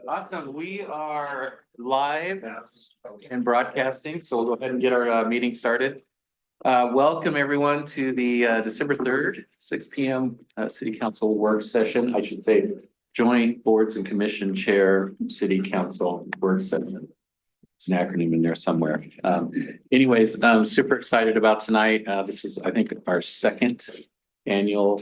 Awesome. We are live and broadcasting, so we'll go ahead and get our meeting started. Welcome everyone to the December 3rd, 6 p.m. City Council work session. I should say joint boards and commission chair City Council work session. It's an acronym in there somewhere. Anyways, I'm super excited about tonight. This is, I think, our second annual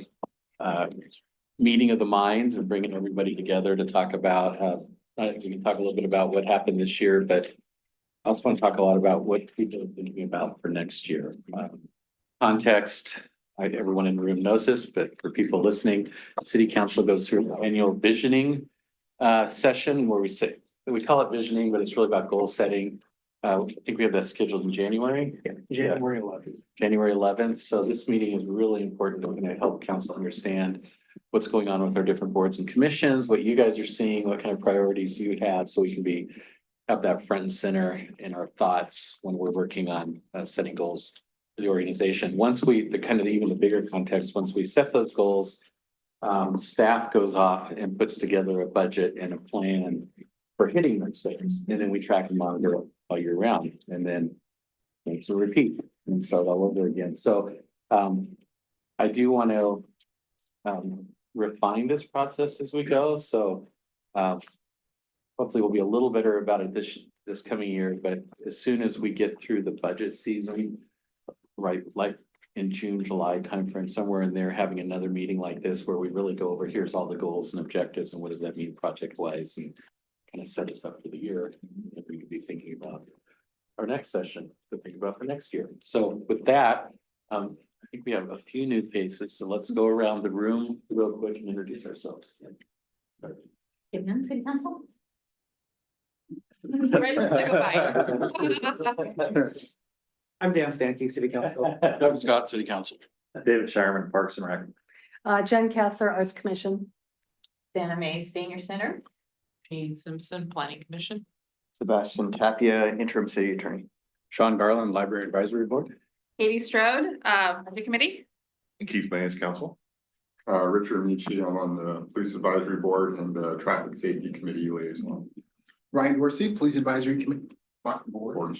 meeting of the minds and bringing everybody together to talk about, we can talk a little bit about what happened this year, but I also want to talk a lot about what people are thinking about for next year. Context, everyone in the room knows this, but for people listening, City Council goes through an annual visioning session where we call it visioning, but it's really about goal setting. I think we have that scheduled in January. Yeah, January 11th. January 11th. So this meeting is really important. We're going to help council understand what's going on with our different boards and commissions, what you guys are seeing, what kind of priorities you have, so we can have that front and center in our thoughts when we're working on setting goals for the organization. Once even the bigger context, once we set those goals, staff goes off and puts together a budget and a plan for hitting those things. And then we track and monitor all year round, and then it's a repeat and start all over again. So I do want to refine this process as we go. So hopefully we'll be a little better about it this coming year, but as soon as we get through the budget season, right, like in June, July timeframe, somewhere in there, having another meeting like this where we really go over, here's all the goals and objectives and what does that mean project wise, and kind of set us up for the year that we could be thinking about our next session to think about for next year. So with that, I think we have a few new faces, so let's go around the room real quick and introduce ourselves. Good evening, City Council. I'm Dan Stanky, City Council. Doug Scott, City Council. David Shireman, Parks and Rec. Jen Kessler, Arts Commission. Dana May, Senior Center. Jean Simpson, Planning Commission. Sebastian Tapia, Interim City Attorney. Sean Garland, Library Advisory Board. Katie Strode, Budget Committee. Keith Mays, Council. Richard Amici, I'm on the Police Advisory Board and the Traffic Safety Committee liaison. Ryan Dorsey, Police Advisory Committee. Board.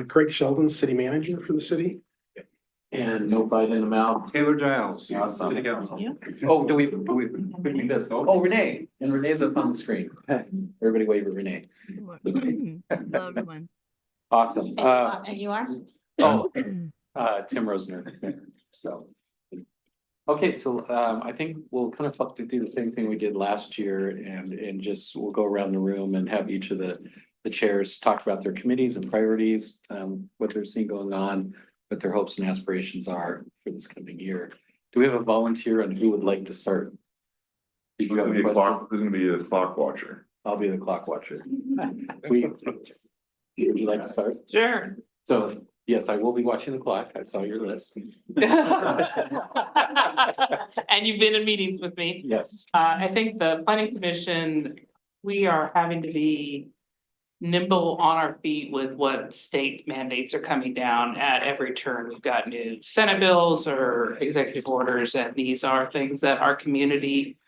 Craig Sheldon, City Manager for the city. And no bite in the mouth. Taylor Giles, Awesome. City Council. Oh, do we miss? Oh, Renee, and Renee's up on the screen. Everybody wave at Renee. Hello, everyone. Awesome. And you are? Tim Rosner. So. Okay, so I think we'll kind of do the same thing we did last year and just we'll go around the room and have each of the chairs talk about their committees and priorities, what they're seeing going on, what their hopes and aspirations are for this coming year. Do we have a volunteer on who would like to start? Who's gonna be the clock watcher? I'll be the clock watcher. Would you like to start? Sure. So, yes, I will be watching the clock. I saw your list. And you've been in meetings with me. Yes. I think the planning commission, we are having to be nimble on our feet with what state mandates are coming down at every turn. We've got new Senate bills or executive orders, and these are things that our community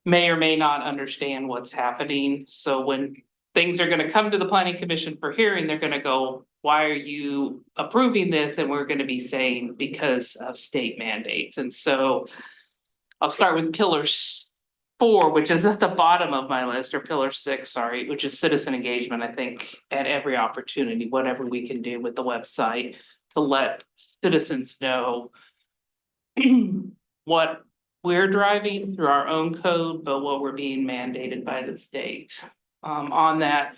may or may not understand what's happening. So when things are going to come to the planning commission for hearing, they're going to go, why are you approving this? And we're going to be saying because of state mandates. And so I'll start with pillar 4, which is at the bottom of my list, or pillar 6, sorry, which is citizen engagement. I think at every opportunity, whatever we can do with the website to let citizens know what we're driving through our own code, but what we're being mandated by the state. On that,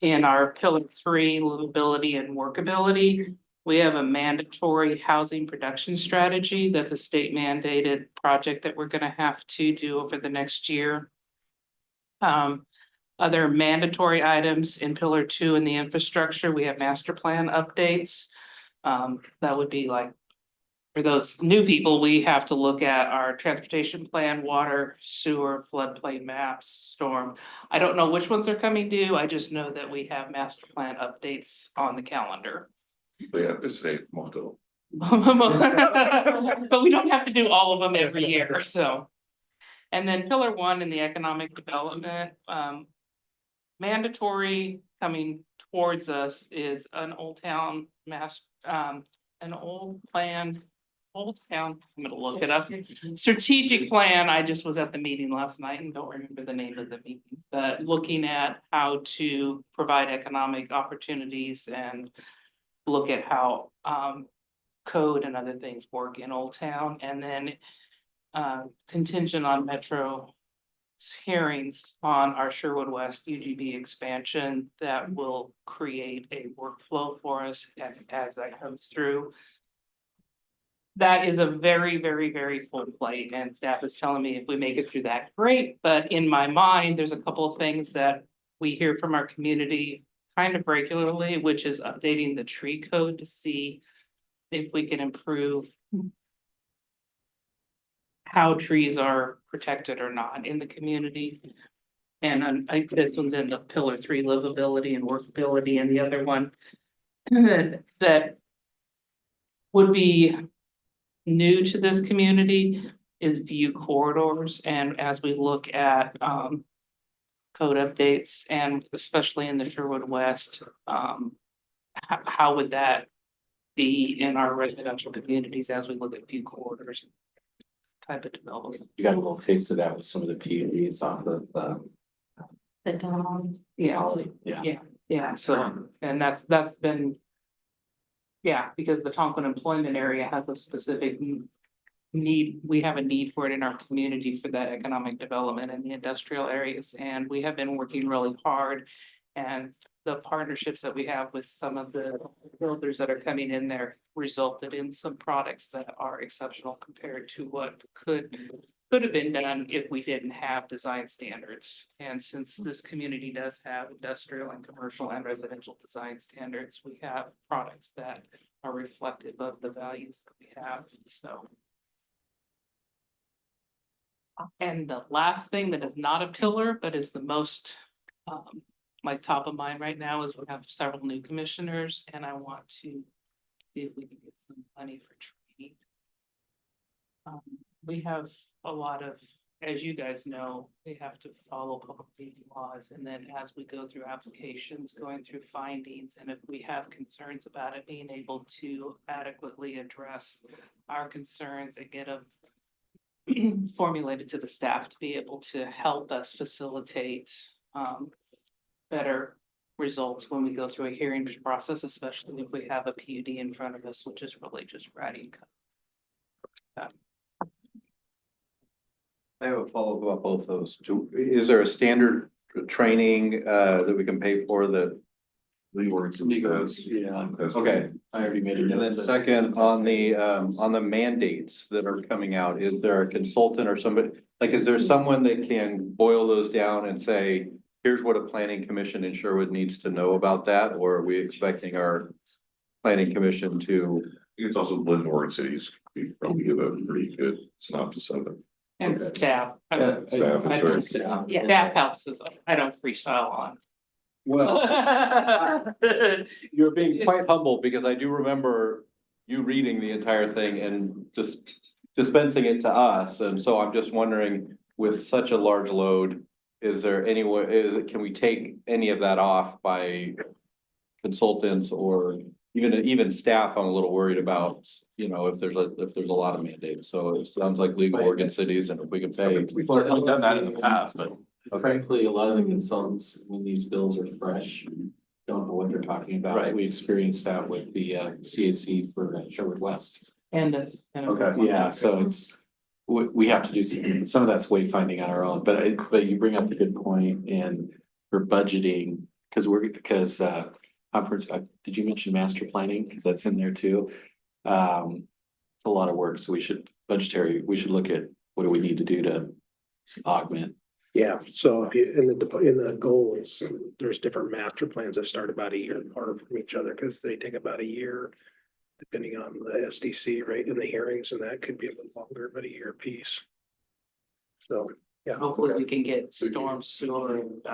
in our pillar 3, livability and workability, we have a mandatory housing production strategy that the state mandated project that we're going to have to do over the next year. Other mandatory items in pillar 2 in the infrastructure, we have master plan updates. That would be like, for those new people, we have to look at our transportation plan, water, sewer, floodplain maps, storm. I don't know which ones are coming due. I just know that we have master plan updates on the calendar. They have to say multiple. But we don't have to do all of them every year, so. And then pillar one in the economic development, mandatory coming towards us is an Old Town an old plan. Old Town, I'm gonna look it up. Strategic plan, I just was at the meeting last night and don't remember the name of the meeting, but looking at how to provide economic opportunities and look at how code and other things work in Old Town, and then contingent on Metro hearings on our Sherwood West UGB expansion that will create a workflow for us as that comes through. That is a very, very, very full plate, and staff is telling me if we make it through that, great, but in my mind, there's a couple of things that we hear from our community kind of regularly, which is updating the tree code to see if we can improve how trees are protected or not in the community. And this one's in the pillar 3, livability and workability, and the other one that would be new to this community is view corridors. And as we look at code updates, and especially in the Sherwood West, how would that be in our residential communities as we look at view corridors type of development? You got a little taste of that with some of the PUDs off of The town. Yeah, so, and that's been. Yeah, because the Tonkin employment area has a specific need, we have a need for it in our community for that economic development in the industrial areas, and we have been working really hard. And the partnerships that we have with some of the builders that are coming in there resulted in some products that are exceptional compared to what could have been done if we didn't have design standards. And since this community does have industrial and commercial and residential design standards, we have products that are reflective of the values that we have, so. And the last thing that is not a pillar, but is the most, like top of mind right now, is we have several new commissioners, and I want to see if we can get some money for training. We have a lot of, as you guys know, we have to follow public safety laws, and then as we go through applications, going through findings, and if we have concerns about it, being able to adequately address our concerns and get them formulated to the staff to be able to help us facilitate better results when we go through a hearing process, especially if we have a PUD in front of us, which is really just writing. I have a follow-up about both those. Is there a standard training that we can pay for that? Yeah. Okay, I already made it. and then second, on the mandates that are coming out, is there a consultant or somebody? Like, is there someone that can boil those down and say, here's what a planning commission in Sherwood needs to know about that? Or are we expecting our planning commission to? It's also Lynn Oregon Cities, we probably give a pretty good synopsis of it. And staff. Staff is very- Staff helps us. I don't freestyle on. Well, you're being quite humble, because I do remember you reading the entire thing and just dispensing it to us. And so I'm just wondering, with such a large load, is there any way, can we take any of that off by consultants or even staff? I'm a little worried about, if there's a lot of mandates. So it sounds like League of Oregon Cities, and if we can pay. We've done that in the past, but Frankly, a lot of the consultants, when these bills are fresh, don't know what they're talking about. Right. We experienced that with the CAC for Sherwood West. And this. Yeah, so it's, we have to do some of that's wayfinding on our own, but you bring up a good point in for budgeting, because conference, did you mention master planning? Because that's in there too. It's a lot of work, so we should look at what do we need to do to augment. Yeah, so if you, in the goals, there's different master plans that start about a year apart from each other, because they take about a year. Depending on the SDC rate in the hearings, and that could be a little longer, but a year piece. So, yeah. Hopefully we can get storm sewer and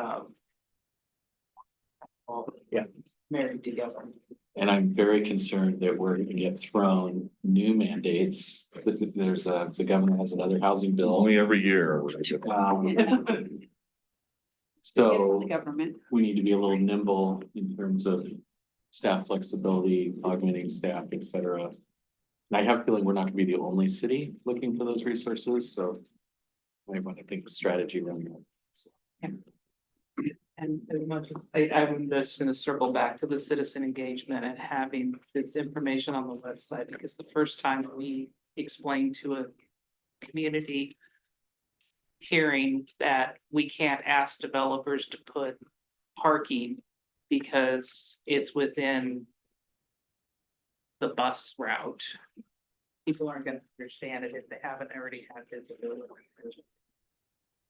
Yeah. married together. And I'm very concerned that we're gonna get thrown new mandates. The governor has another housing bill. Only every year. So Government. we need to be a little nimble in terms of staff flexibility, augmenting staff, et cetera. And I have a feeling we're not gonna be the only city looking for those resources, so I want to think of strategy around that. And as much as I'm just gonna circle back to the citizen engagement and having this information on the website, because the first time we explained to a community hearing that we can't ask developers to put parking because it's within the bus route. People aren't gonna understand it if they haven't already had visibility.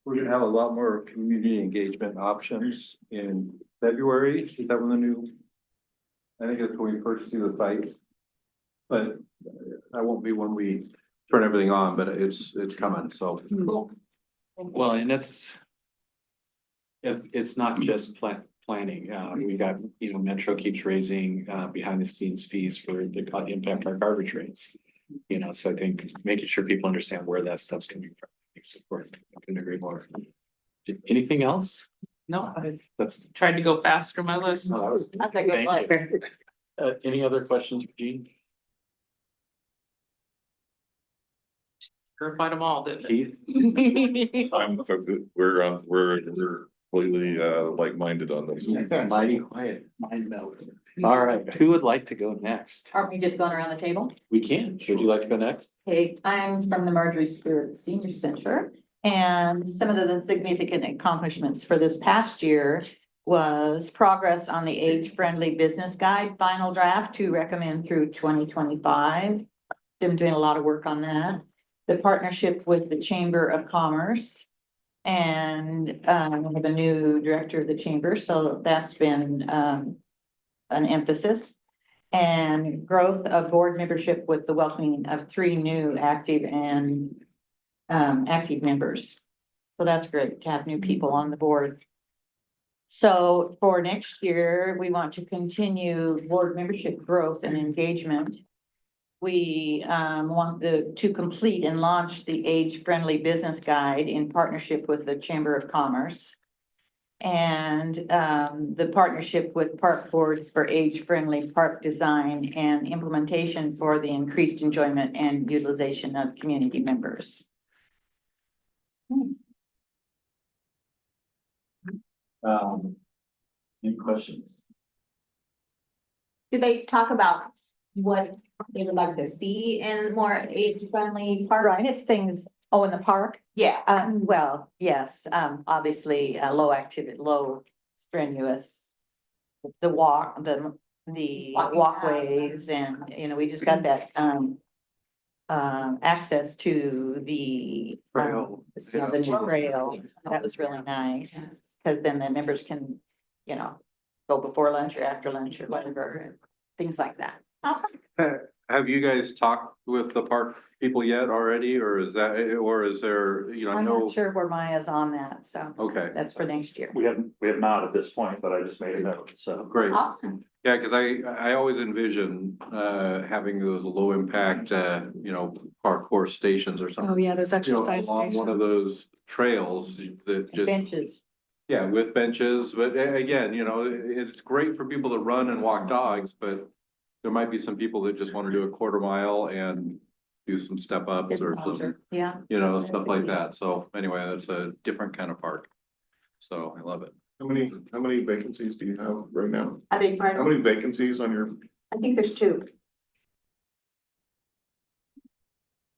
We're gonna have a lot more community engagement options in February. Is that when the new? I think it's when we first see the site. But that won't be when we turn everything on, but it's coming, so. Well, and it's not just planning. We got, Metro keeps raising behind the scenes fees for the impact our garbage rates. So I think making sure people understand where that stuff's coming from. It's important. I couldn't agree more. Anything else? No, I That's. tried to go fast through my list. That's a good Thank life. you. Any other questions for Gene? Verified them all, didn't Keith? We're completely like-minded on this. Mighty quiet. Mind melt. All right, who would like to go next? Aren't we just going around the table? We can. Would you like to go next? Okay, I'm from the Marjorie Stewart Senior Center. And some of the significant accomplishments for this past year was progress on the age-friendly business guide final draft to recommend through 2025. Been doing a lot of work on that. The partnership with the Chamber of Commerce. And we have a new director of the chamber, so that's been an emphasis. And growth of board membership with the welcoming of 3 new active members. So that's great to have new people on the board. So for next year, we want to continue board membership growth and engagement. We want to complete and launch the age-friendly business guide in partnership with the Chamber of Commerce. And the partnership with park boards for age-friendly park design and implementation for the increased enjoyment and utilization of community members. Any questions? Do they talk about what they would like to see in more age-friendly park? Right, it's things, in the park? Yeah. Well, yes, obviously, low activity, low strenuous. The Walking walkways and, we just got that, access to the. Trail. The new trail, that was really nice, because then the members can, go before lunch or after lunch or whatever, things like that. Have you guys talked with the park people yet already, or is there, I I'm know, not sure where Maya's on that, so okay, that's for next year. We have not at this point, but I just made a note, so. great. Awesome. Yeah, because I always envision having those low impact, parkour stations or something. Oh, yeah, those exercise Along one of those trails that just. Benches. Yeah, with benches, but again, it's great for people to run and walk dogs, but there might be some people that just want to do a quarter mile and do some step ups or something, Yeah. stuff like that. So anyway, that's a different kind of park. So I love it. How many vacancies do you have right now? I beg How pardon? many vacancies on your? I think there's 2.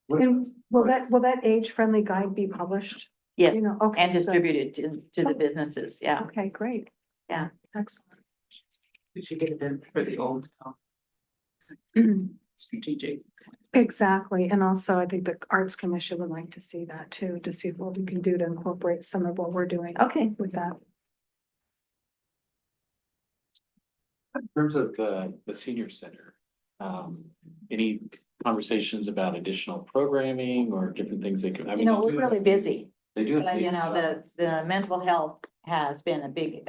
And will that age-friendly guide be published? Yes, Okay. and good. distributed to the businesses, yeah. Okay, great. Yeah. Excellent. We should get it in for the old strategic. Exactly, and also I think the Arts Commission would like to see that too, to see what we can do to incorporate some of what we're doing Okay. with that. In terms of the senior center, any conversations about additional programming or different things they could, I mean. they We're do- really busy. They do. have The mental health has been a big,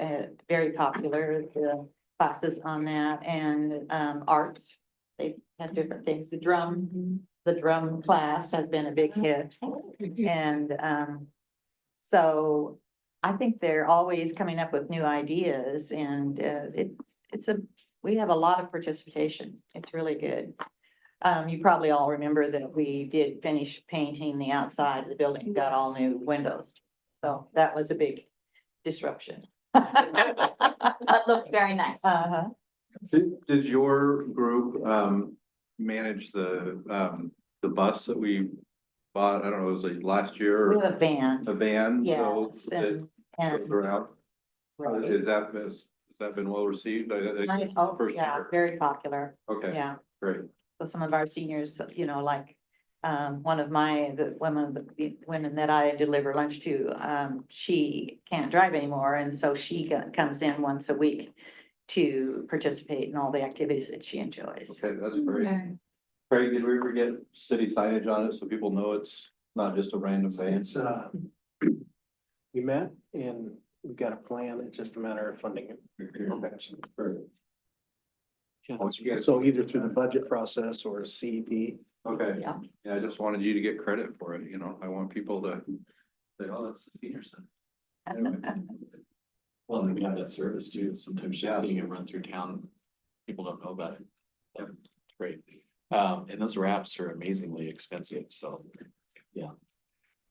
very popular. The classes on that and, arts. They've had different things. The drum class has been a big hit. And, so I think they're always coming up with new ideas and, we have a lot of participation. It's really good. You probably all remember that we did finish painting the outside of the building, got all new windows. So that was a big disruption. That looks very nice. Uh-huh. Did your group, manage the bus that we bought? I don't know, it was like last year We or have a van, a van? yes, So it and. goes around? Right. Has that been well received? Oh, First yeah, year. very popular, Okay, yeah. great. So some of our seniors, like, one of the women that I deliver lunch to, she can't drive anymore, and so she comes in once a week to participate in all the activities that she enjoys. Okay, that's great. Craig, did we ever get city signage on it so people know it's not just a random van? It's, we met and we've got a plan. It's just a matter of funding it. Okay. So either through the budget process or CEP. Okay. Yeah. Yeah, I just wanted you to get credit for it, I want people to say, oh, that's the senior center. Anyway. Well, and we have that service too. Sometimes just seeing it run through town, people don't know about it. Yeah, it's great. And those wraps are amazingly expensive, so, yeah.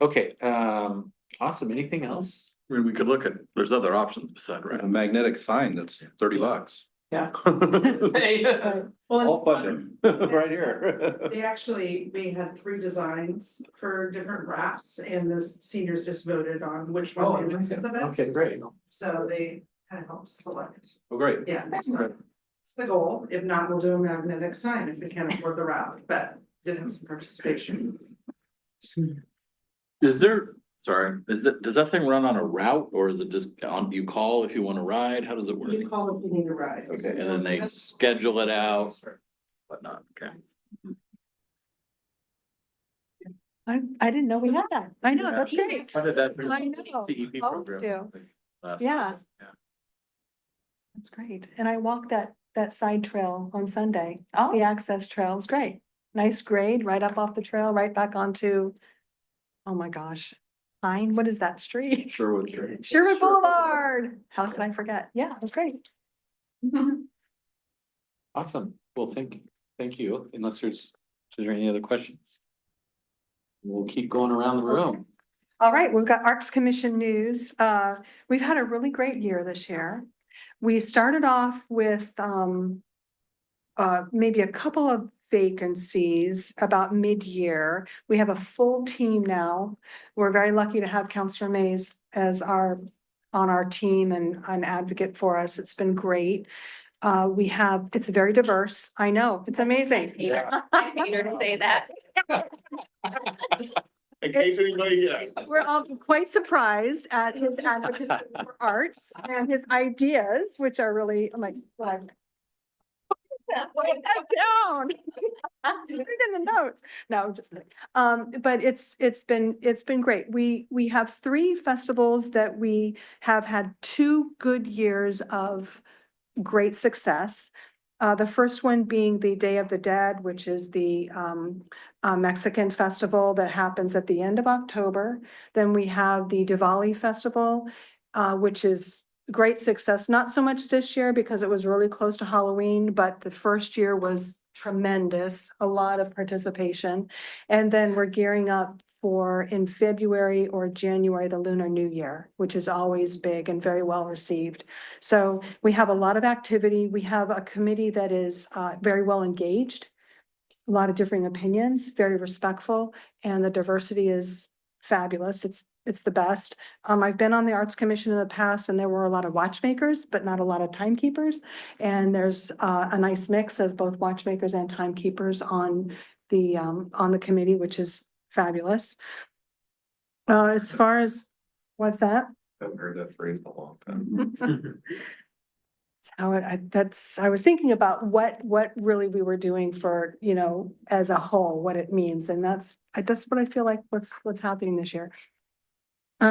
Okay, awesome. Anything else? I mean, we could look at, there's other options beside, A magnetic sign that's $30. Yeah. All funded, right here. They actually, we had 3 designs for different wraps and the seniors just voted on which one they liked the best. Okay, great. So they kind of helped select. Oh, great. Yeah, so it's the goal. If not, we'll do a magnetic sign if we can't afford the wrap, but did have some participation. Is there, sorry, does that thing run on a route or is it just you call if you want to ride? How does it work? You call if you need a ride. Okay, and then they schedule it out, whatnot, okay. I didn't know we had that. I know, that's great. How did that? through I the know. CEP Always program? Last Yeah. year? Yeah. That's great. And I walked that side trail on Sunday, Oh, the access trail. It's great. Nice grade, right up off the trail, right back onto, oh my gosh, Pine, what is that street? Sherwood Street. Sherwood Boulevard. How could I forget? Yeah, it was great. Awesome. Well, thank you. Unless is there any other questions? We'll keep going around the room. All right, we've got Arts Commission news. We've had a really great year this year. We started off with maybe a couple of vacancies about mid-year. We have a full team now. We're very lucky to have Counselor Mays as on our team and an advocate for us. It's been great. It's very diverse. I know, it's amazing. I paid her to say that. Occasionally, yeah. We're all quite surprised at his advocacy for arts and his ideas, which are really, I'm like, write that down. Put it in the notes. No, just kidding. But it's been great. We have 3 festivals that we have had 2 good years of great success. The first one being the Day of the Dead, which is the Mexican festival that happens at the end of October. Then we have the Diwali Festival, which is great success. Not so much this year because it was really close to Halloween, but the first year was tremendous, a lot of participation. And then we're gearing up for in February or January, the Lunar New Year, which is always big and very well received. So we have a lot of activity. We have a committee that is very well engaged, a lot of differing opinions, very respectful, and the diversity is fabulous. It's the best. I've been on the Arts Commission in the past and there were a lot of watchmakers, but not a lot of timekeepers. And there's a nice mix of both watchmakers and timekeepers on the committee, which is fabulous. As far as, what's that? Haven't heard that phrase in a long time. I was thinking about what really we were doing for, as a whole, what it means. And that's what I feel like what's happening this year.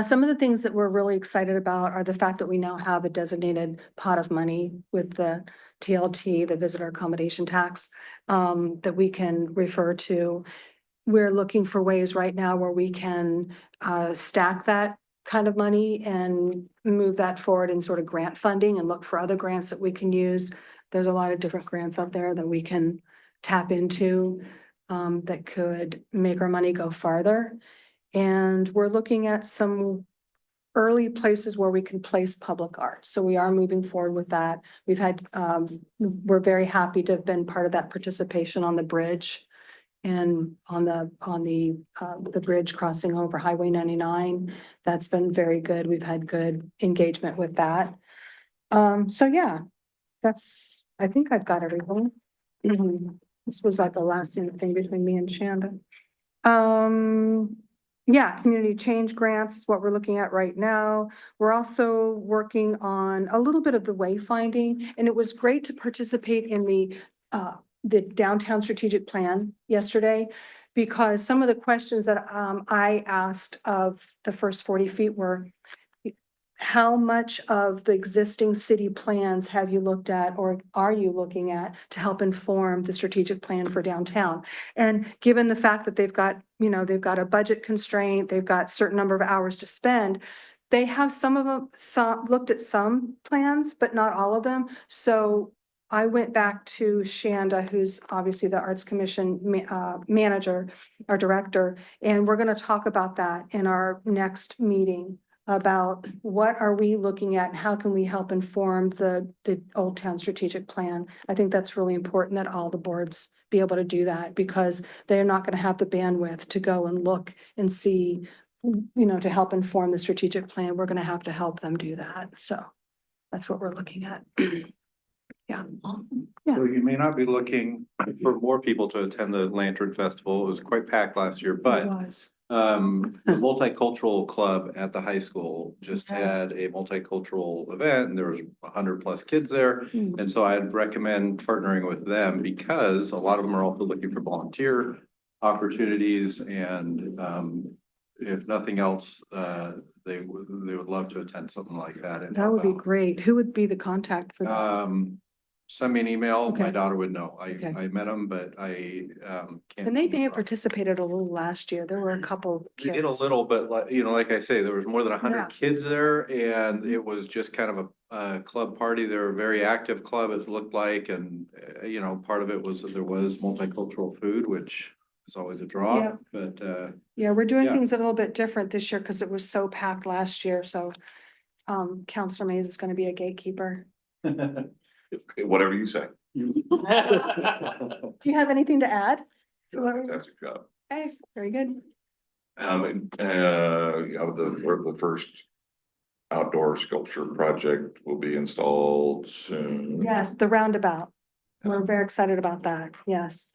Some of the things that we're really excited about are the fact that we now have a designated pot of money with the TLT, the visitor accommodation tax, that we can refer to. We're looking for ways right now where we can stack that kind of money and move that forward in sort of grant funding and look for other grants that we can use. There's a lot of different grants out there that we can tap into that could make our money go farther. And we're looking at some early places where we can place public art. So we are moving forward with that. We've had, we're very happy to have been part of that participation on the bridge and on the bridge crossing over Highway 99. That's been very good. We've had good engagement with that. So yeah, I think I've got everything. This was like the last thing between me and Shanda. Yeah, community change grants is what we're looking at right now. We're also working on a little bit of the wayfinding, and it was great to participate in the downtown strategic plan yesterday, because some of the questions that I asked of the first 40 feet were, how much of the existing city plans have you looked at or are you looking at to help inform the strategic plan for downtown? And given the fact that they've got a budget constraint, they've got certain number of hours to spend, they have some of them looked at some plans, but not all of them. So I went back to Shanda, who's obviously the Arts Commission manager, our director, and we're going to talk about that in our next meeting, about what are we looking at and how can we help inform the Old Town strategic plan. I think that's really important that all the boards be able to do that, because they're not going to have the bandwidth to go and look and see, to help inform the strategic plan. We're going to have to help them do that. So that's what we're looking at. Yeah. So you may not be looking for more people to attend the Lantern Festival. It was quite packed last year, but It was. the multicultural club at the high school just Okay. had a multicultural event, and there was 100+ kids there. Mm. And so I'd recommend partnering with them, because a lot of them are also looking for volunteer opportunities, and if nothing else, they would love to attend something like that. and That would be help out. great. Who would be the contact for that? Send me an email. Okay. My daughter would know. Okay. I met them, but I can't. And they may have participated a little last year. There were a couple of We did a kids. little, but like I say, there was more than 100 Yeah. kids there, and it was just kind of a club party. They're a very active club, it looked like, and part of it was that there was multicultural food, which is always a draw, Yeah. but Yeah, we're doing Yeah. things a little bit different this year because it was so packed last year. So Counselor Mays is going to be a gatekeeper. Whatever you say. Do you have anything to add? Fantastic job. Okay, very good. The first outdoor sculpture project will be installed soon. Yes, the roundabout. We're very excited about that. Yes.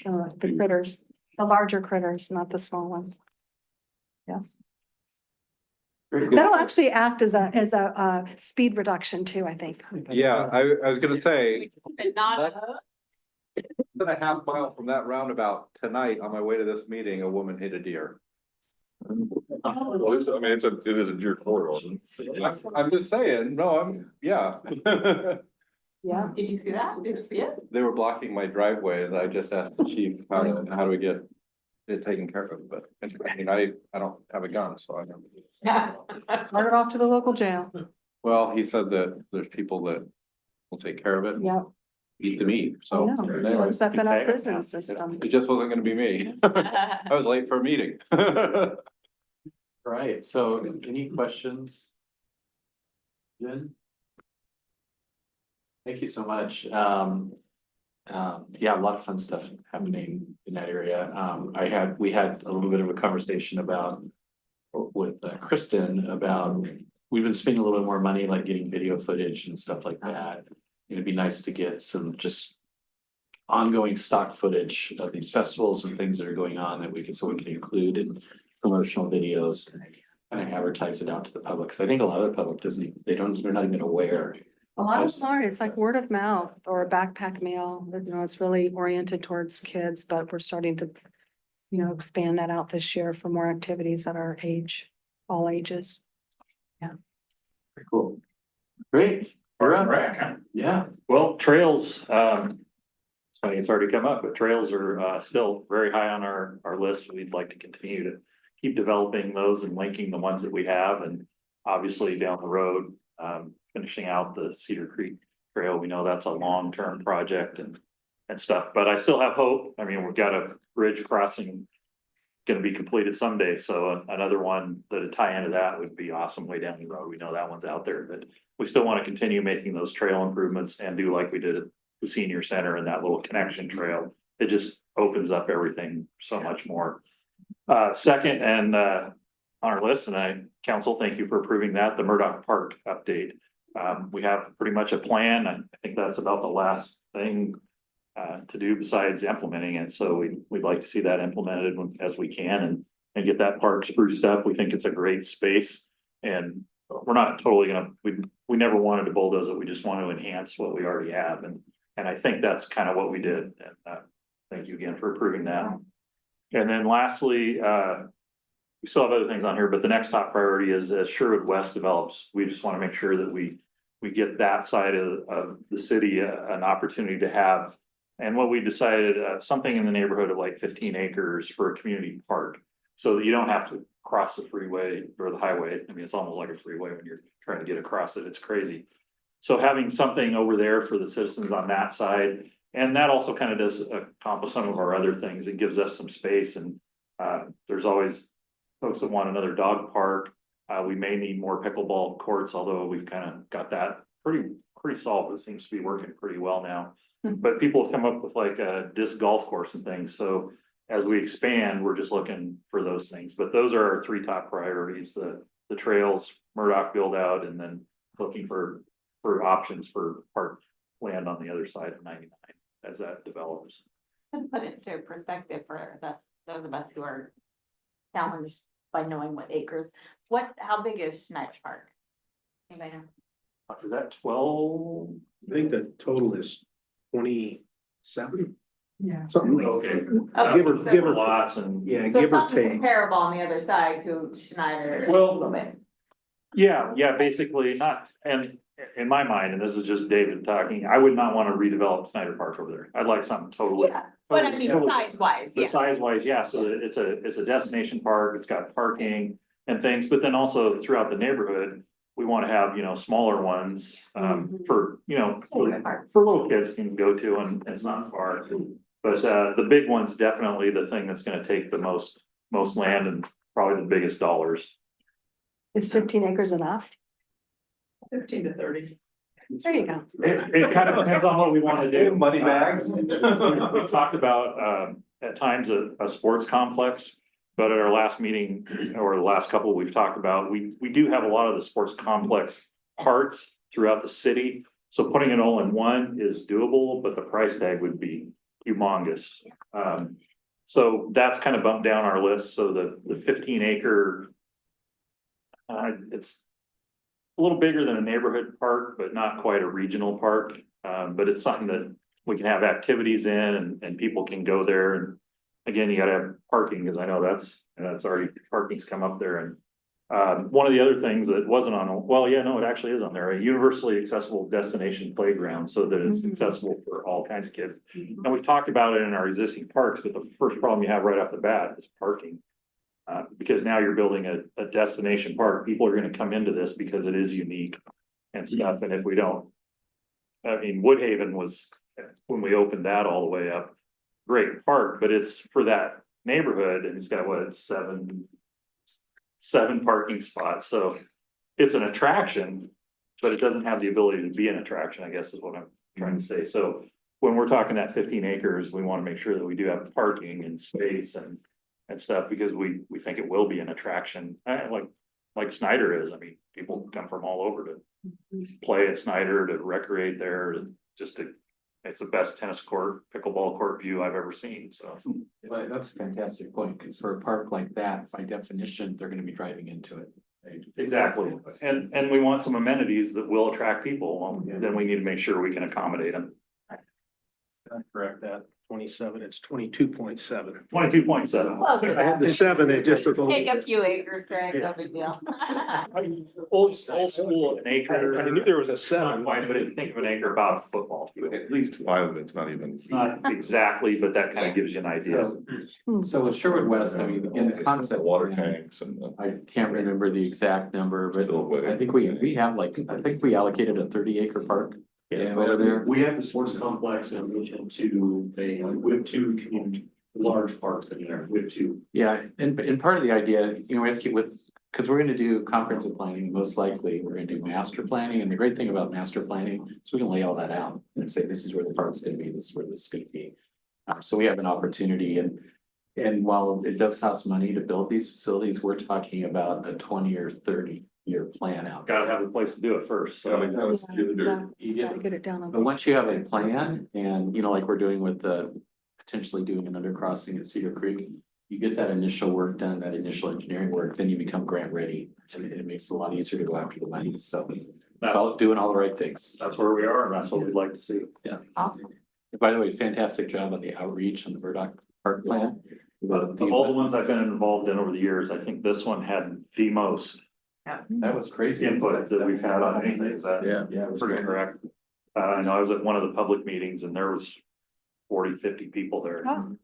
The critters, the larger critters, not the small ones. Yes. That'll actually act as a speed reduction too, I think. yeah, I was gonna say, But not. than a half mile from that roundabout tonight, on my way to this meeting, a woman hit a deer. Well, it is a deer corridor. I'm just saying, yeah. Yeah. Did you see that? Did you see it? They were blocking my driveway, and I just asked the chief, how do we get it taken care of? But I don't have a gun, so I don't. Run it off to the local jail. Well, he said that there's people that will take care of it. Yeah. Eat the meat, I so. know. anyway, Close up in our prison system. It just wasn't gonna be me. I was late for a meeting. Right, so any questions? Jen? Thank you so much. Yeah, a lot of fun stuff happening in that area. We had a little bit of a conversation with Kristen about, we've been spending a little bit more money, like getting video footage and stuff like that. It'd be nice to get some just ongoing stock footage of these festivals and things that are going on that we can include in promotional videos and advertise it out to the public. Cause I think a lot of the public they're not even aware. A lot of them are, it's like word of mouth or a backpack mail, it's really oriented towards kids, but we're starting to, expand that out this year for more activities at our age. all ages. Very cool. Great. You're up. Yeah. Well, trails, it's funny, it's already come up, but trails are still very high on our list. We'd like to continue to keep developing those and linking the ones that we have, and obviously down the road, finishing out the Cedar Creek Trail. We know that's a long-term project and stuff, but I still have hope. I mean, we've got a bridge crossing gonna be completed someday, so another one that'd tie into that would be awesome way down the road. We know that one's out there, but we still want to continue making those trail improvements and do like we did at the senior center and that little connection trail. It just opens up everything so much more. Second, and on our list, and council, thank you for approving that, the Murdoch Park update. We have pretty much a plan. I think that's about the last thing to do besides implementing it. So we'd like to see that implemented as we can and get that park spruced up. We think it's a great space, and we're not totally gonna, we never wanted to bulldoze it. We just want to enhance what we already have. And I think that's kind of what we did. And thank you again for approving that. And then lastly, we still have other things on here, but the next top priority is as Sherwood West develops, we just want to make sure that we get that side of the city an opportunity to have. And what we decided, something in the neighborhood of like 15 acres for a community park, so that you don't have to cross the freeway or the highway. I mean, it's almost like a freeway when you're trying to get across it. It's crazy. So having something over there for the citizens on that side, and that also kind of does accomplish some of our other things. It gives us some space, and there's always folks that want another dog park. We may need more pickleball courts, although we've kind of got that pretty solved. It seems to be working pretty well now. But people have come up with like a disc golf course and things. So as we expand, we're just looking for those things. But those are our three top priorities: the trails, Murdoch build out, and then looking for options for park land on the other side of 99 as that develops. To put it into perspective for those of us who are challenged by knowing what acres, how big is Snyder Park? Anybody know? Is that 12? I think the total is 27. Yeah. Something like. Okay. Okay, Give or Lots and. Yeah, So give or something take. comparable on the other side to Schneider. Well, a little bit. Yeah, basically not, and in my mind, and this is just David talking, I would not want to redevelop Snyder Park over there. I'd like something totally. Yeah, but I mean, totally- size wise, But yeah. size wise, yeah, so it's a destination park, it's got parking and things, but then also throughout the neighborhood. We want to have, smaller ones, for, for little kids can go to, and it's not far. But the big one's definitely the thing that's gonna take the most land and probably the biggest dollars. Is 15 acres enough? 15 to 30. There you go. It kind of depends on what we want to do. Money bags. We talked about, at times a sports complex, but at our last meeting or the last couple we've talked about, we do have a lot of the sports complex parts throughout the city. So putting it all in one is doable, but the price tag would be humongous. So that's kind of bumped down our list. So the 15 acre, it's a little bigger than a neighborhood park, but not quite a regional park. But it's something that we can have activities in and people can go there. And again, you gotta have parking, because I know that's already, parking's come up there. And one of the other things that wasn't on, well, yeah, no, it actually is on there, a universally accessible destination playground, so that it's accessible for all kinds of kids. And we've talked about it in our existing parks, but the first problem you have right off the bat is parking. Because now you're building a destination park, people are gonna come into this because it is unique and stuff, and if we don't. I mean, Woodhaven was, when we opened that all the way up, great park, but it's for that neighborhood, and it's got what, seven parking spots, so it's an attraction, but it doesn't have the ability to be an attraction, I guess is what I'm trying to say. So when we're talking that 15 acres, we want to make sure that we do have parking and space and stuff, because we think it will be an attraction, like Snyder is. I mean, people come from all over to play at Snyder, to recreate there, it's the best tennis court, pickleball court view I've ever seen, so. But that's a fantastic point, because for a park like that, by definition, they're gonna be driving into it. Right? Exactly, and we want some amenities that will attract people, then we need to make sure we can accommodate them. Correct that. 27, it's 22.7. 22.7. I had the 7, it just was. a little- Take a few acres, Greg, no big deal. Old school, an acre. I knew there was a Not 7. quite, but if you think of an acre about a football field. At least 5 of it's not even. It's not exactly, but that kind of gives you an idea. So with Sherwood West, I mean, in the concept. Water tanks and. I can't remember the exact number, but Still way. I think we have like, I think we allocated a 30-acre park. Yeah, over there. We have the sports complex and we have we have two community, large parks in there, we have two. Yeah, and part of the idea, you know, we have to keep with, because we're gonna do comprehensive planning, most likely, we're gonna do master planning, and the great thing about master planning is we can lay all that out and say, this is where the park's gonna be, this is where this is gonna be. So we have an opportunity, and while it does cost money to build these facilities, we're talking about a 20 or 30-year plan out. Gotta have a place to do it first, so. Gotta get it down on. But once you have a plan and, you know, like we're doing with potentially doing an undercrossing at Cedar Creek, you get that initial work done, that initial engineering work, then you become grant ready. And it makes it a lot easier to go after the money. So it's all doing all the right things. That's where we are, and that's what we'd like to see. Yeah. Awesome. By the way, fantastic job on the outreach on the Burdock Park plan. Of all the ones I've been involved in over the years, I think this one had the most That was crazy. input that we've had on anything. Is that Yeah, it was pretty great. correct? I know I was at one of the public meetings and there was 40, 50 people there. Oh.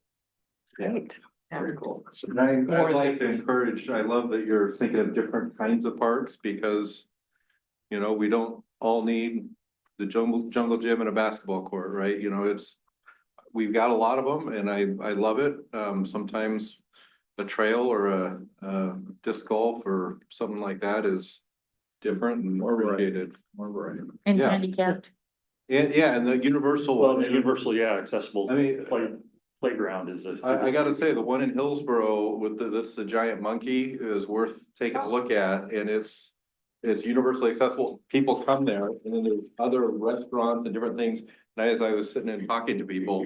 Great. Very cool. And I'd like to encourage, I love that you're thinking of different kinds of parks because, you know, we don't all need the jungle gym and a basketball court, right? You know, we've got a lot of them and I love it. Sometimes a trail or a disc golf or something like that is different and more appreciated. More right. And Yeah. handicapped. And yeah, and the universal. Well, the universal, yeah, accessible. I mean, Playground is a. I gotta say, the one in Hillsborough with that's the giant monkey is worth taking a look at and it's universally accessible. People come there and then there's other restaurants and different things. And as I was sitting and talking to people,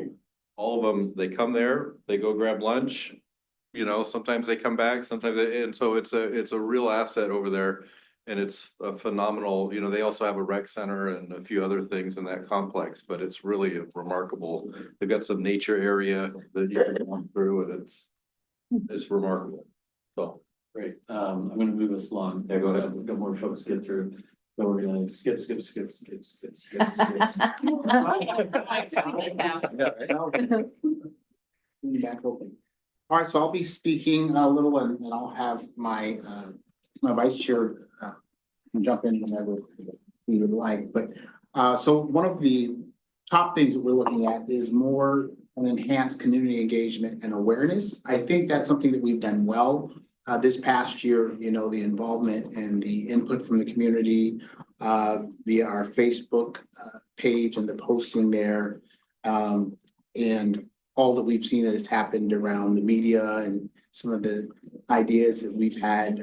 all of them, they come there, they go grab lunch. You know, sometimes they come back, sometimes, and so it's a real asset over there. And it's a phenomenal, you know, they also have a rec center and a few other things in that complex, but it's really remarkable. They've got some nature area that you can walk through and it's remarkable. So. Great. I'm gonna move this along. Yeah, go ahead. We've got more folks to get through. So we're gonna skip. Back open. All right, so I'll be speaking a little and I'll have my vice chair jump in whenever we would like, but so one of the top things that we're looking at is more an enhanced community engagement and awareness. I think that's something that we've done well this past year, you know, the involvement and the input from the community via our Facebook page and the posting there. And all that we've seen that has happened around the media and some of the ideas that we've had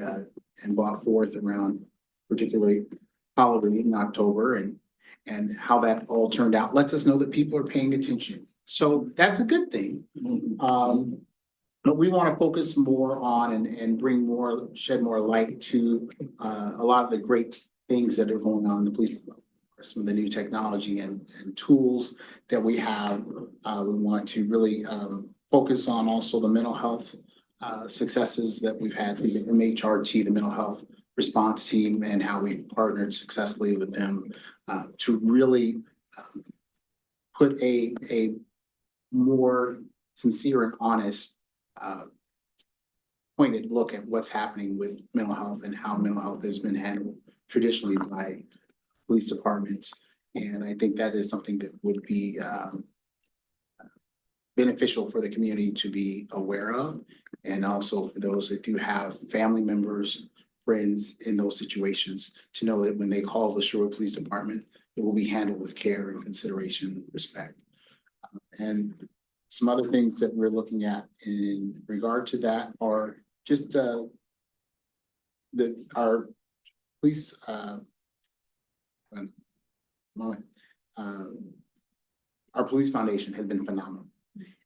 and brought forth around particularly Halloween in October and how that all turned out lets us know that people are paying attention. So that's a good thing. But we want to focus more on and bring more, shed more light to a lot of the great things that are going on in the police department. Some of the new technology and tools that we have. We want to really focus on also the mental health successes that we've had through the MHRT, the mental health response team, and how we partnered successfully with them to really put a more sincere and honest pointed look at what's happening with mental health and how mental health has been handled traditionally by police departments. And I think that is something that would be beneficial for the community to be aware of. And also for those that do have family members, friends in those situations, to know that when they call the Sherwood Police Department, it will be handled with care and consideration and respect. And some other things that we're looking at in regard to that are just our police our police foundation has been phenomenal.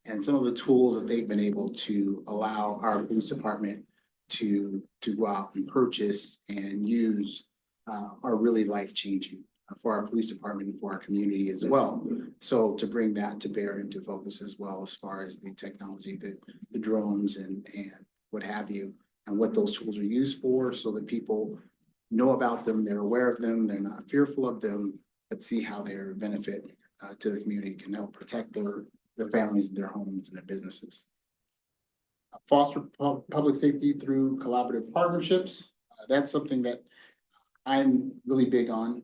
And some of the tools that they've been able to allow our police department to go out and purchase and use are really life-changing. for our police department and for our community as well. So to bring that to bear into focus as well, as far as the technology, the drones and what have you, and what those tools are used for, so that people know about them, they're aware of them, they're not fearful of them, but see how their benefit to the community can help protect their families, their homes, and their businesses. Foster public safety through collaborative partnerships. That's something that I'm really big on,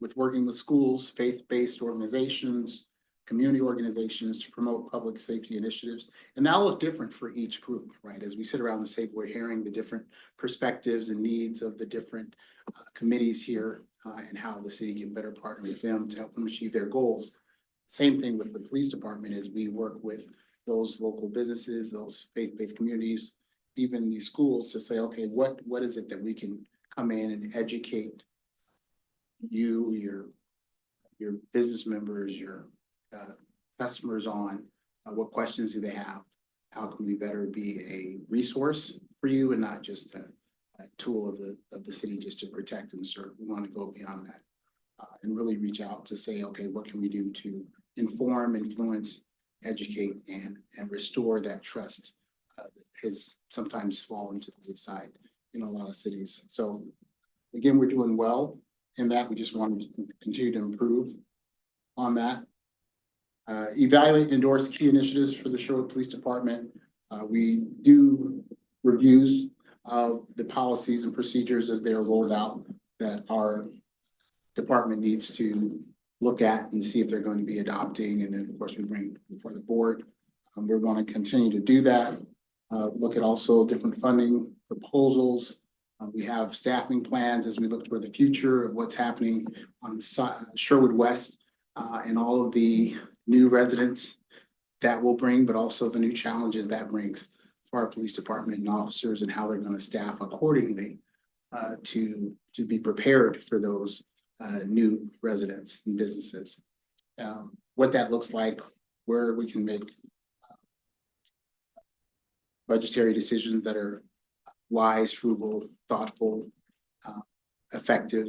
with working with schools, faith-based organizations, community organizations to promote public safety initiatives. And that'll look different for each group, right? As we sit around this table, we're hearing the different perspectives and needs of the different committees here, and how the city can better partner with them to help them achieve their goals. Same thing with the police department, as we work with those local businesses, those faith-based communities, even these schools, to say, okay, what is it that we can come in and educate you, your business members, your customers on, what questions do they have? How can we better be a resource for you and not just a tool of the city just to protect and serve? We want to go beyond that and really reach out to say, okay, what can we do to inform, influence, educate, and restore that trust that has sometimes fallen to the wayside in a lot of cities. So again, we're doing well in that. We just want to continue to improve on that. Evaluate and endorse key initiatives for the Sherwood Police Department. We do reviews of the policies and procedures as they are rolled out that our department needs to look at and see if they're going to be adopting. And then, of course, we bring before the board. We're going to continue to do that. Look at also different funding proposals. We have staffing plans as we look toward the future of what's happening on Sherwood West and all of the new residents that will bring, but also the new challenges that brings for our police department and officers, and how they're going to staff accordingly to be prepared for those new residents and businesses. What that looks like, where we can make budgetary decisions that are wise, frugal, thoughtful, effective,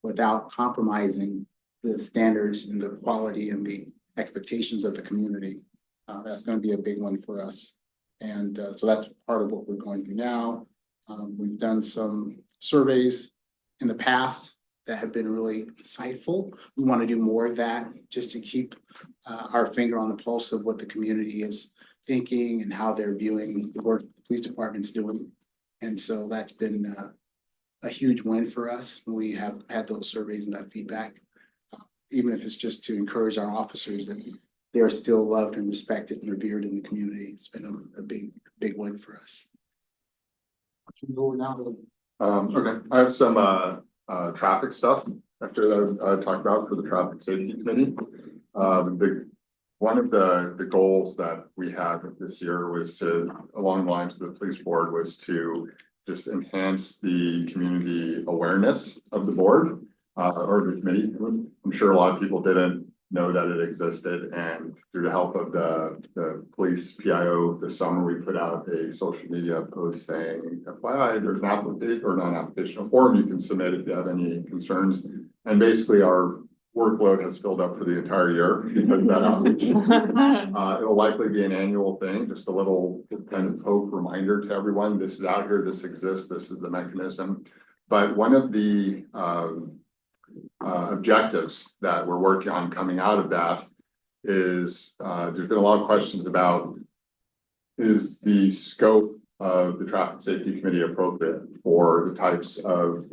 without compromising the standards and the quality and the expectations of the community. That's going to be a big one for us. And so that's part of what we're going through now. We've done some surveys in the past that have been really insightful. We want to do more of that just to keep our finger on the pulse of what the community is thinking and how they're viewing the work the police department's doing. And so that's been a huge win for us. We have had those surveys and that feedback, even if it's just to encourage our officers that they are still loved and respected and revered in the community. It's been a big win for us. Okay, I have some traffic stuff after that I talked about for the traffic safety committee. One of the goals that we had this year was to, along the lines of the police board, was to just enhance the community awareness of the board or the committee. I'm sure a lot of people didn't know that it existed, and through the help of the police PIO this summer, we put out a social media post saying, FYI, there's an application, or not an application, a form you can submit if you have any concerns. And basically our workload has filled up for the entire year because of that outreach. It'll likely be an annual thing, just a little kind of hope reminder to everyone. This is out here, this exists, this is the mechanism. But one of the objectives that we're working on coming out of that is there's been a lot of questions about, is the scope of the traffic safety committee appropriate for the types of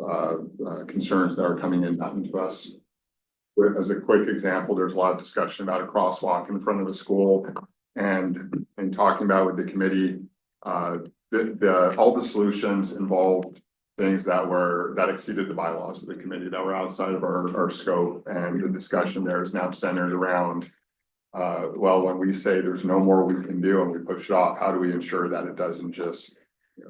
concerns that are coming in to us. As a quick example, there's a lot of discussion about a crosswalk in front of a school, and talking about with the committee, all the solutions involved things that exceeded the bylaws of the committee, that were outside of our scope. And the discussion there is now centered around, well, when we say there's no more we can do and we push it off, how do we ensure that it doesn't just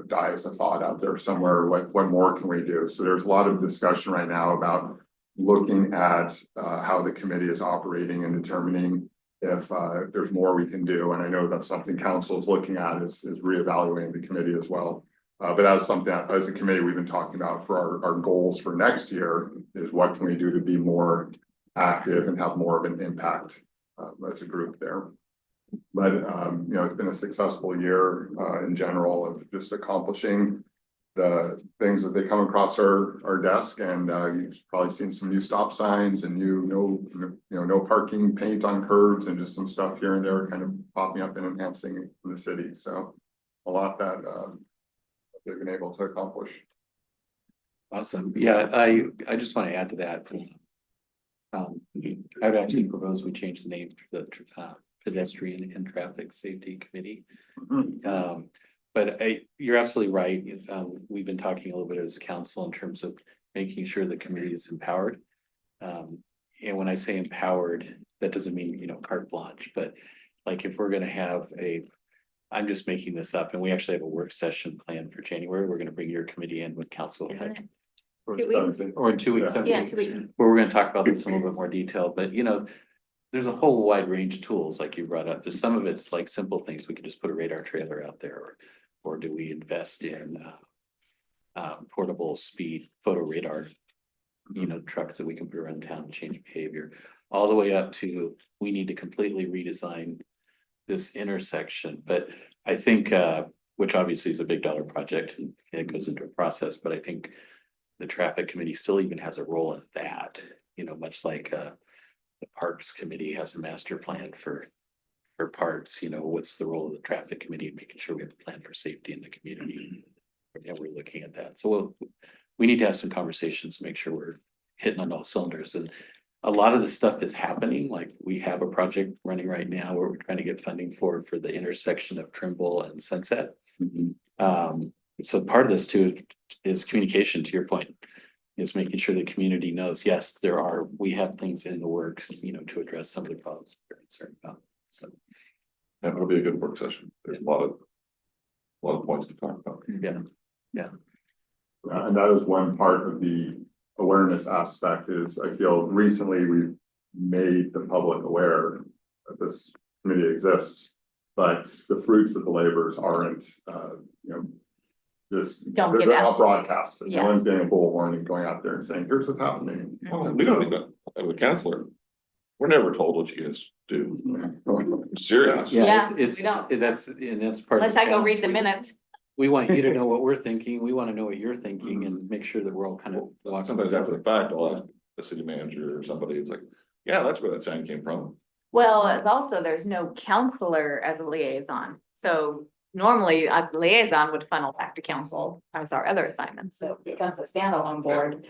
die as a thought out there somewhere? What more can we do? So there's a lot of discussion right now about looking at how the committee is operating and determining if there's more we can do. And I know that's something council is looking at, is reevaluating the committee as well. But that's something that as a committee, we've been talking about for our goals for next year is what can we do to be more active and have more of an impact as a group there. But you know, it's been a successful year in general of just accomplishing the things that they come across our desk, and you've probably seen some new stop signs and no parking paint on curbs and just some stuff here and there kind of popping up and enhancing the city. So a lot that they've been able to accomplish. Awesome. Yeah, I just want to add to that. I would actually propose we change the name to the Pedestrian and Traffic Safety Committee. But you're absolutely right. We've been talking a little bit as a council in terms of making sure the committee is empowered. And when I say empowered, that doesn't mean, carte blanche, but like if we're gonna have I'm just making this up, and we actually have a work session planned for January. We're gonna bring your committee in with council. Or in 2 weeks. Yeah, 2 weeks. Where we're gonna talk about this in a little bit more detail, but there's a whole wide range of tools like you brought up. There's some of it's like simple things. We could just put a radar trailer out there, or do we invest in portable speed photo radar, trucks that we can put around town and change behavior, all the way up to we need to completely redesign this intersection. But I think, which obviously is a big dollar project and it goes into a process, but I think the traffic committee still even has a role in that, much like the Parks Committee has a master plan for parks, what's the role of the traffic committee in making sure we have a plan for safety in the community? And we're looking at that. So we need to have some conversations, make sure we're hitting on all cylinders. And a lot of the stuff is happening. Like we have a project running right now where we're trying to get funding for the intersection of Trimble and Sunset. So part of this too is communication, to your point, is making sure the community knows, yes, we have things in the works, to address some of the problems they're concerned about. So And it'll be a good work session. There's a lot of points to talk about. Yeah. And that is one part of the awareness aspect is I feel recently we've made the public aware that this committee exists, but the fruits of the labors aren't, Don't they're get not out. broadcasted. Yeah. No one's getting a bullhorn and going out there and saying, here's what's happening. We don't even, as a counselor, we're never told what you guys do. Serious. Yeah, It's we don't. that's part of Unless I go read the minutes. We want you to know what we're thinking. We want to know what you're thinking and make sure that we're all kind of walking. Sometimes after the fact, I'll ask the city manager or somebody, it's like, yeah, that's where that sign came from. Well, it's also, there's no counselor as a liaison. So normally as a liaison would funnel back to council as our other assignments. So if it becomes a standalone board,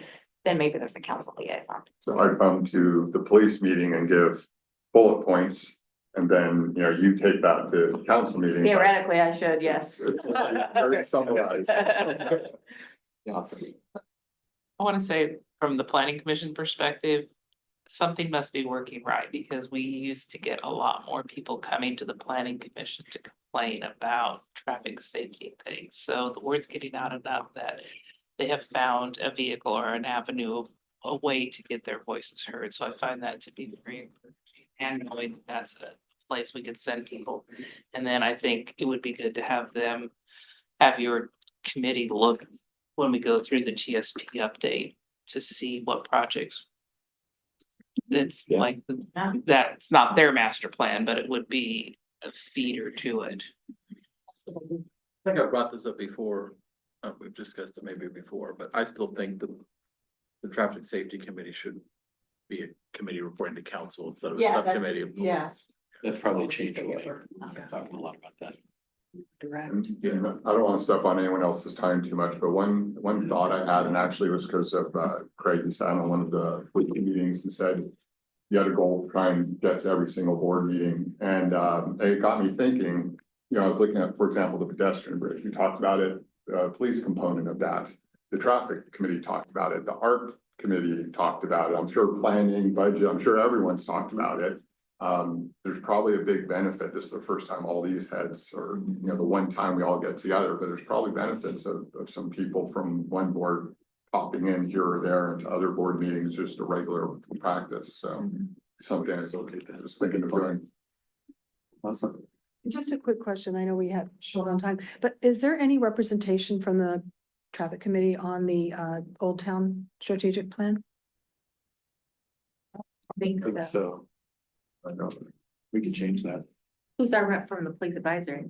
then maybe there's a council liaison. So I come to the police meeting and give bullet points. And then, you take that to the council meeting. Theoretically, I should, yes. Very summarized. Awesome. I want to say from the planning commission perspective, something must be working right because we used to get a lot more people coming to the planning commission to complain about traffic safety things. So the word's getting out enough that they have found a vehicle or an avenue, a way to get their voices heard. So I find that to be very encouraging and knowing that that's a place we could send people. And then I think it would be good to have your committee look when we go through the TSP update to see what projects that's like, that's not their master plan, but it would be a feeder to it. I think I brought this up before, we've discussed it maybe before, but I still think the traffic safety committee should be a committee reporting to council instead of a subcommittee of police. That's probably changed. We're talking a lot about that. And, I don't want to step on anyone else's time too much, but one thought I had, and actually was because of Craig, he sat on one of the weekly meetings and said you had a goal to try and get to every single board meeting. And it got me thinking, I was looking at, for example, the pedestrian bridge. We talked about it, police component of that. The traffic committee talked about it. The art committee talked about it. I'm sure planning, budget, I'm sure everyone's talked about it. There's probably a big benefit. This is the first time all these heads, or the one time we all get together, but there's probably benefits of some people from one board popping in here or there into other board meetings, just a regular practice. So something I was thinking of doing. Awesome. Just a quick question. I know we have short on time, but is there any representation from the traffic committee on the Old Town strategic plan? I think so. So. I don't know. We could change that. Who's our rep from the police advisory?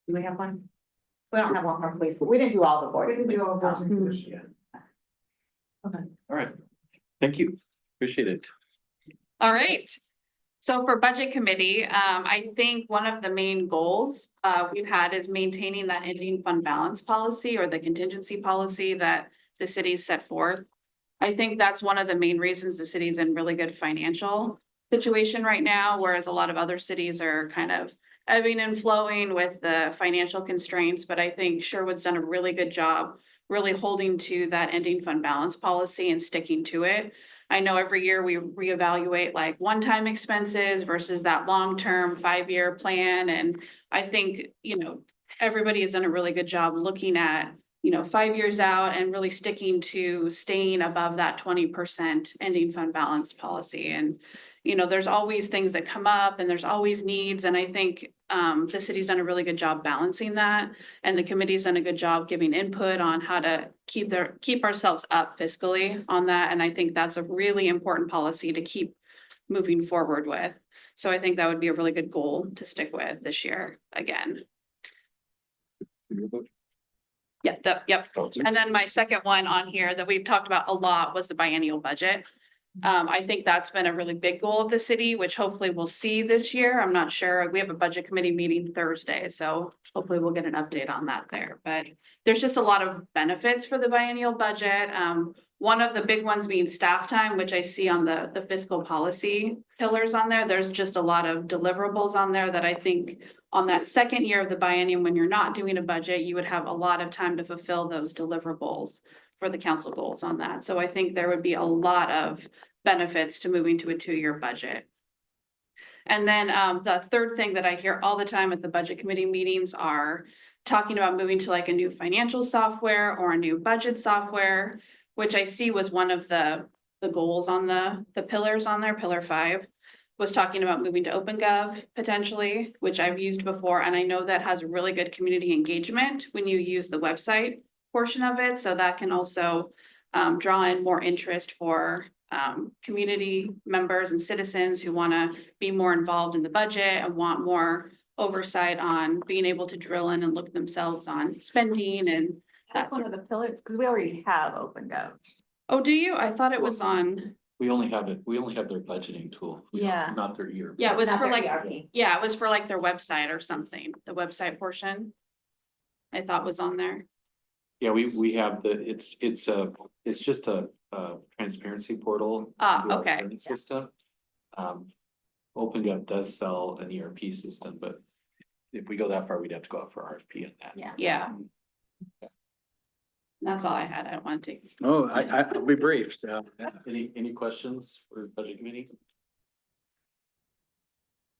Do we have one? We don't have one from police. We didn't do all the boards. We can do all boards and commissions. Yeah. Okay. All right. Thank you. Appreciate it. All right. So for budget committee, I think one of the main goals we've had is maintaining that ending fund balance policy or the contingency policy that the city's set forth. I think that's one of the main reasons the city's in really good financial situation right now, whereas a lot of other cities are kind of ebbing and flowing with the financial constraints. But I think Sherwood's done a really good job really holding to that ending fund balance policy and sticking to it. I know every year we reevaluate like one-time expenses versus that long-term 5-year plan. And I think, you know, everybody has done a really good job looking at, you know, 5 years out and really sticking to staying above that 20% ending fund balance policy. And, you know, there's always things that come up and there's always needs. And I think the city's done a really good job balancing that. And the committee's done a good job giving input on how to keep ourselves up fiscally on that. And I think that's a really important policy to keep moving forward with. So I think that would be a really good goal to stick with this year again. Yep. And then my second one on here that we've talked about a lot was the biennial budget. I think that's been a really big goal of the city, which hopefully we'll see this year. I'm not sure. We have a budget committee meeting Thursday, so hopefully we'll get an update on that there. But there's just a lot of benefits for the biennial budget. One of the big ones being staff time, which I see on the fiscal policy pillars on there. There's just a lot of deliverables on there that I think on that second year of the biennium, when you're not doing a budget, you would have a lot of time to fulfill those deliverables for the council goals on that. So I think there would be a lot of benefits to moving to a 2-year budget. And then the third thing that I hear all the time at the budget committee meetings are talking about moving to like a new financial software or a new budget software, which I see was one of the goals on the pillars on there, pillar 5. Was talking about moving to OpenGov potentially, which I've used before. And I know that has really good community engagement when you use the website portion of it. So that can also draw in more interest for community members and citizens who want to be more involved in the budget and want more oversight on being able to drill in and look themselves on spending. And That's one of the pillars, because we already have OpenGov. Oh, do you? I thought it was on. We only have their budgeting tool. We don't- Yeah. Not their ERP. Yeah, it was Not for their like, ERP. yeah, it was for like their website or something, the website portion. I thought was on there. Yeah, we have it's just a transparency portal. Ah, into our okay. billing System. OpenGov does sell an ERP system, but if we go that far, we'd have to go out for RFP on that. Yeah. That's all I had. I don't want to take. Oh, I'll be brief. So any questions for budget committee?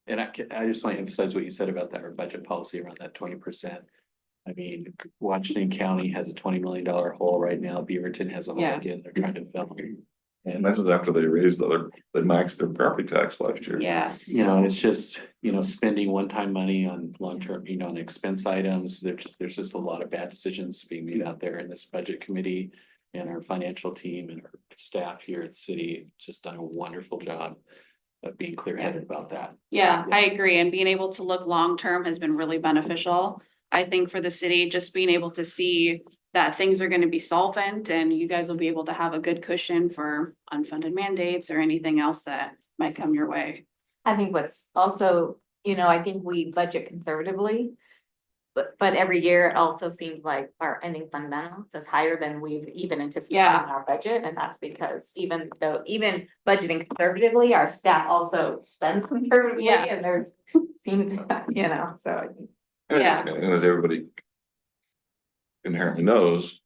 And I just want to emphasize what you said about that, our budget policy around that 20%. I mean, Washington County has a $20 million hole right now. Beaverton has a hole Yeah. again. They're trying to fill. And that's after they they maxed their property tax last year. Yeah. You know, and it's just, you know, spending one-time money on long-term, you know, on expense items. There's just a lot of bad decisions being made out there in this budget committee. And our financial team and our staff here at the city just done a wonderful job of being clear-headed about that. Yeah, I agree. And being able to look long-term has been really beneficial. I think for the city, just being able to see that things are going to be solvent and you guys will be able to have a good cushion for unfunded mandates or anything else that might come your way. I think what's also, you know, I think we budget conservatively. But every year it also seems like our ending fund balance is higher than we've even anticipated in our budget. And that's because even budgeting conservatively, our staff also spends conservatively and there's seems to, you know, so I think. Yeah. And as everybody inherently knows,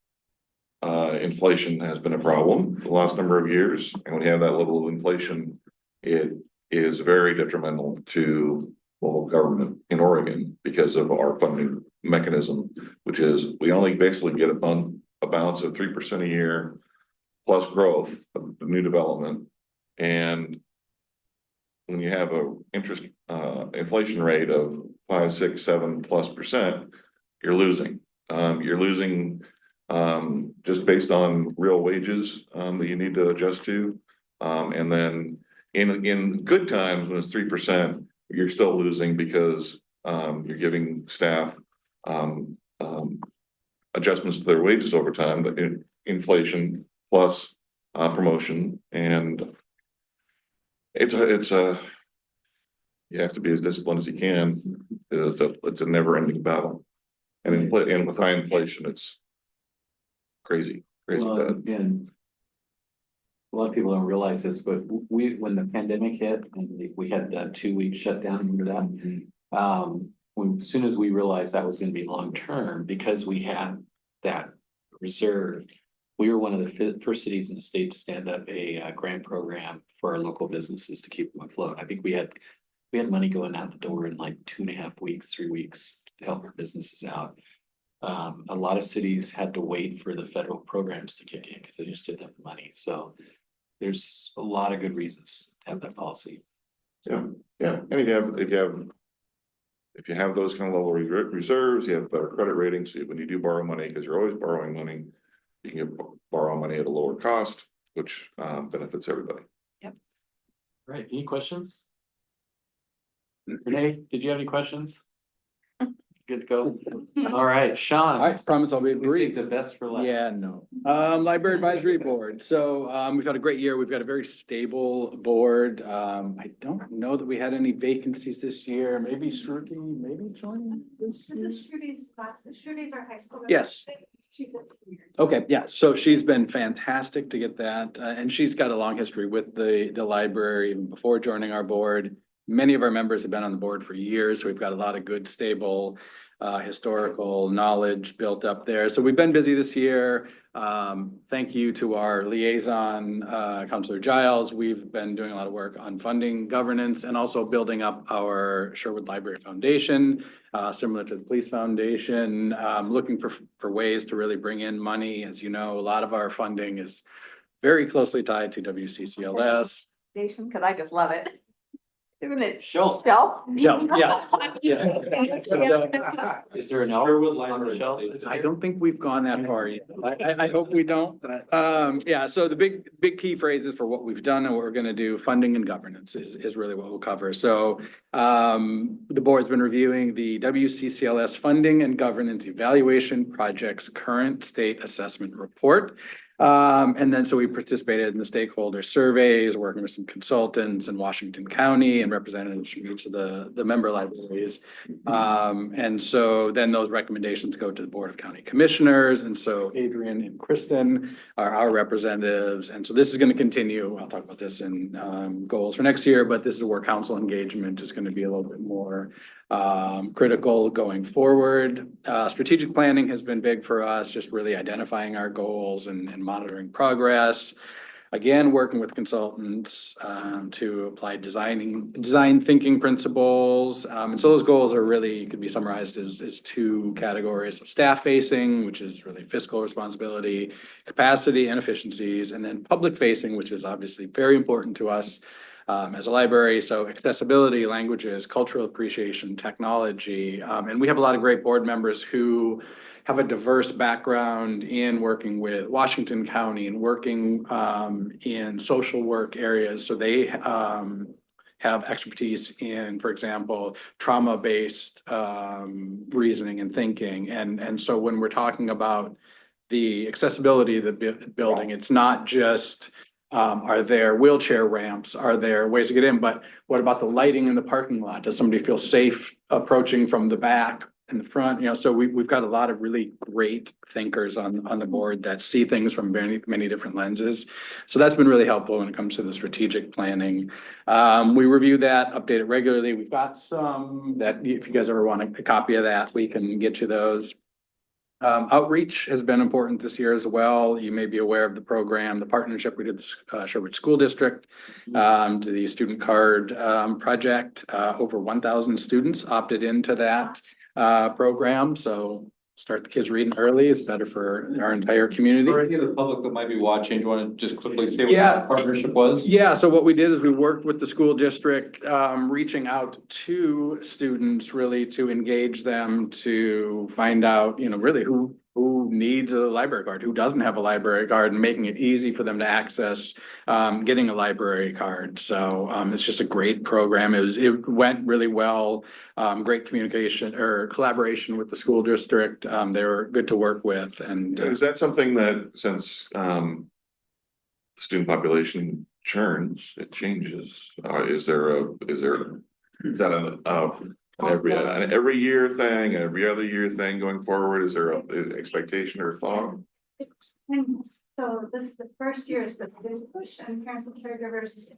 inflation has been a problem the last number of years. And when you have that level of inflation, it is very detrimental to local government in Oregon because of our funding mechanism, which is we only basically get a bounce of 3% a year, plus growth of new development. And when you have a interest, inflation rate of 5, 6, 7+%, you're losing. You're losing, just based on real wages, that you need to adjust to. And then in good times, when it's 3%, you're still losing because, you're giving staff, adjustments to their wages over time, but inflation plus, promotion, and it's a, you have to be as disciplined as you can. It's a never ending battle. And with high inflation, it's crazy Well, bad. and a lot of people don't realize this, but when the pandemic hit and we had the 2-week shutdown, remember that? As soon as we realized that was gonna be long-term, because we had that reserve, we were one of the first cities in the state to stand up a grant program for our local businesses to keep them afloat. I think we had money going out the door in like 2.5 weeks, 3 weeks to help our businesses out. A lot of cities had to wait for the federal programs to kick in because they just didn't have the money. So there's a lot of good reasons to have that policy. Yeah, and if you have those kind of level reserves, you have better credit ratings. So when you do borrow money, because you're always borrowing money, you can borrow money at a lower cost, which benefits everybody. Right, any questions? Renee, did you have any questions? Good to go. All right, Sean. I promise I'll be We brief. saved the best for last. Yeah, no. Library Advisory Board. So, we've had a great year. We've got a very stable board. I don't know that we had any vacancies this year. Maybe Shruti, maybe joining this year? Shruti's our high school. Yes. Okay, yeah, so she's been fantastic to get that, and she's got a long history with the library even before joining our board. Many of our members have been on the board for years, so we've got a lot of good, stable, historical knowledge built up there. So we've been busy this year. Thank you to our liaison, Councilor Giles. We've been doing a lot of work on funding, governance, and also building up our Sherwood Library Foundation, similar to the Police Foundation, looking for ways to really bring in money. As you know, a lot of our funding is very closely tied to WCCLS. Because I just love it. Isn't it? Shelf. Shelf? Shelf, yes. Is there an Sherwood line on the shelf? I don't think we've gone that far yet. I hope we don't. Yeah, so the big key phrases for what we've done and what we're gonna do, funding and governance is really what we'll cover. So the board's been reviewing the WCCLS funding and governance evaluation project's current state assessment report. And then so we participated in the stakeholder surveys, working with some consultants in Washington County and representatives from each of the member libraries. And so then those recommendations go to the Board of County Commissioners. And so Adrian and Kristen are our representatives. And so this is going to continue. I'll talk about this in goals for next year, but this is where council engagement is going to be a little bit more critical going forward. Strategic planning has been big for us, just really identifying our goals and monitoring progress. Again, working with consultants to apply design thinking principles. And so those goals are really, could be summarized as 2 categories of staff facing, which is really fiscal responsibility, capacity and efficiencies, and then public facing, which is obviously very important to us as a library. So accessibility, languages, cultural appreciation, technology. And we have a lot of great board members who have a diverse background in working with Washington County and working in social work areas. So they have expertise in, for example, trauma-based reasoning and thinking. And so when we're talking about the accessibility of the building, it's not just are there wheelchair ramps? Are there ways to get in? But what about the lighting in the parking lot? Does somebody feel safe approaching from the back and the front? You know, so we've got a lot of really great thinkers on the board that see things from many different lenses. So that's been really helpful when it comes to the strategic planning. We review that, update it regularly. We've got some that if you guys ever want a copy of that, we can get you those. Outreach has been important this year as well. You may be aware of the program, the partnership we did with Sherwood School District to the student card project. Over 1,000 students opted into that program. So start the kids reading early. It's better for our entire community. For any of the public that might be watching, do you want to just quickly say what Yeah. that partnership was? Yeah, so what we did is we worked with the school district, reaching out to students really to engage them to find out, really who needs a library card, who doesn't have a library card, and making it easy for them to access getting a library card. So it's just a great program. It went really well. Great communication or collaboration with the school district. They were good to work with and Is that something that since student population churns, it changes? Is that an every year thing, every other year thing going forward? Is there an expectation or thought? And so this is the first year is the biggest push, and parents and caregivers,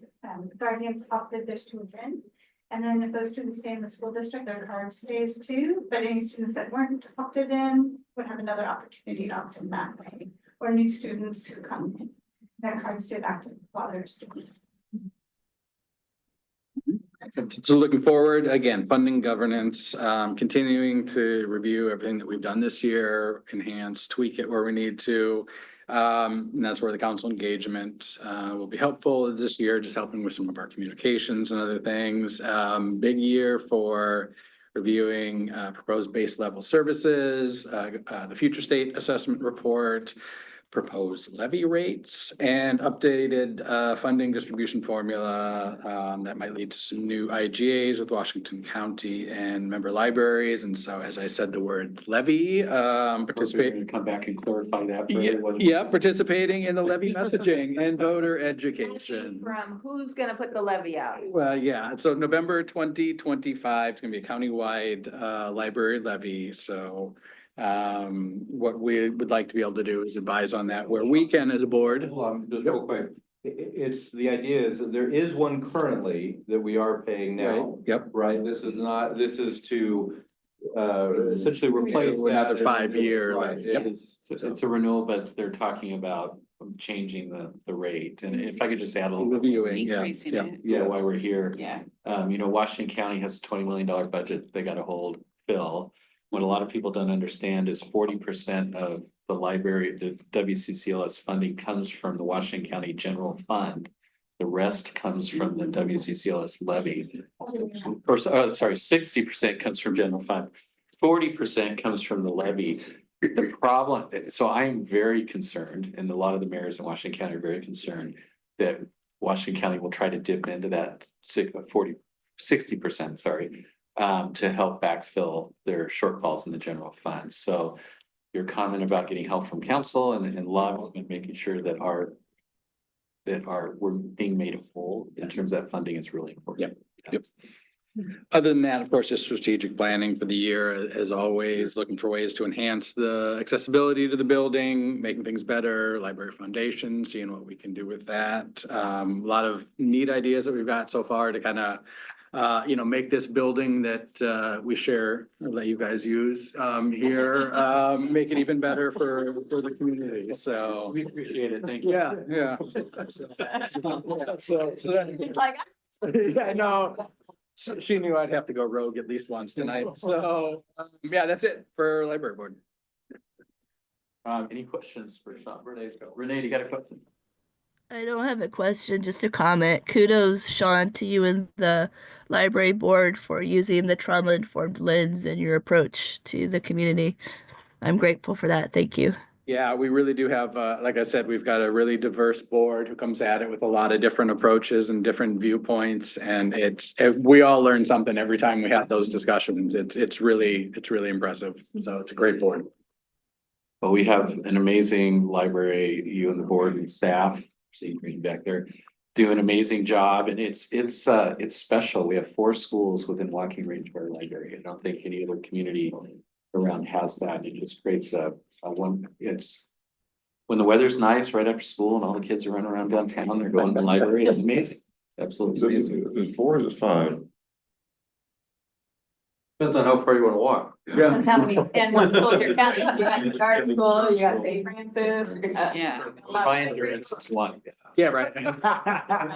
guardians opted their students in. And then if those students stay in the school district, their card stays too, but any students that weren't opted in would have another opportunity to opt in that way. Or new students who come in, their card stays active while they're a student. so looking forward, again, funding governance, continuing to review everything that we've done this year, enhance, tweak it where we need to. And that's where the council engagement will be helpful this year, just helping with some of our communications and other things. Big year for reviewing proposed base level services, the future state assessment report, proposed levy rates, and updated funding distribution formula that might lead to some new IGAs with Washington County and member libraries. And so, as I said, the word levy, participate. Come back and clarify that. for Yeah, everyone. yeah, participating in the levy messaging and voter education. From who's gonna put the levy out? Well, yeah, so November 2025 is gonna be a countywide library levy, so. What we would like to be able to do is advise on that where we can as a board. Hold on, just real quick. It's, the idea is that there is one currently that we are paying now. Yep. Right, this is to essentially replace that. Another 5 year. Right, Yep. It's a renewal, but they're talking about changing the rate. And if I could just add a little. Reviewing, yeah, Increasing yeah. it. Yeah, while we're here. Yeah. Washington County has a $20 million budget they gotta fill. What a lot of people don't understand is 40% of the library, the WCCLS funding comes from the Washington County General Fund. The rest comes from the WCCLS levy. Or, sorry, 60% comes from general fund, 40% comes from the levy. The problem, so I am very concerned, and a lot of the mayors in Washington County are very concerned that Washington County will try to dip into that 60%, sorry. To help backfill their shortfalls in the general fund. So your comment about getting help from council and law and making sure that we're being made whole in terms of that funding is really important. Yep. Other than that, of course, just strategic planning for the year, as always, looking for ways to enhance the accessibility to the building, making things better, library foundation, seeing what we can do with that. A lot of neat ideas that we've got so far to kind of make this building that we share, or that you guys use here, make it even better for the community. So We appreciate it. Thank you. yeah. So yeah, no, she knew I'd have to go rogue at least once tonight. So yeah, that's it for library board. Any questions for Sean? Renee, you got a question? I don't have a question, just a comment. Kudos, Sean, to you and the library board for using the trauma-informed lens in your approach to the community. I'm grateful for that. Thank you. Yeah, we really do have, like I said, we've got a really diverse board who comes at it with a lot of different approaches and different viewpoints. And we all learn something every time we have those discussions. It's really impressive. So it's a great board. Well, we have an amazing library, you and the board and staff, see you back there, do an amazing job. And it's special. We have 4 schools within walking range of our library. I don't think any other community around has that. It just creates it's when the weather's nice right after school and all the kids are running around downtown, they're going to the library. It's amazing. Absolutely amazing. Is 4 or is it 5? Depends on how far you want to walk. Yeah. That's how many, and what school you're counting, you got your garden school, you got St. Francis. Yeah. By endurance, it's 1. Yeah, right.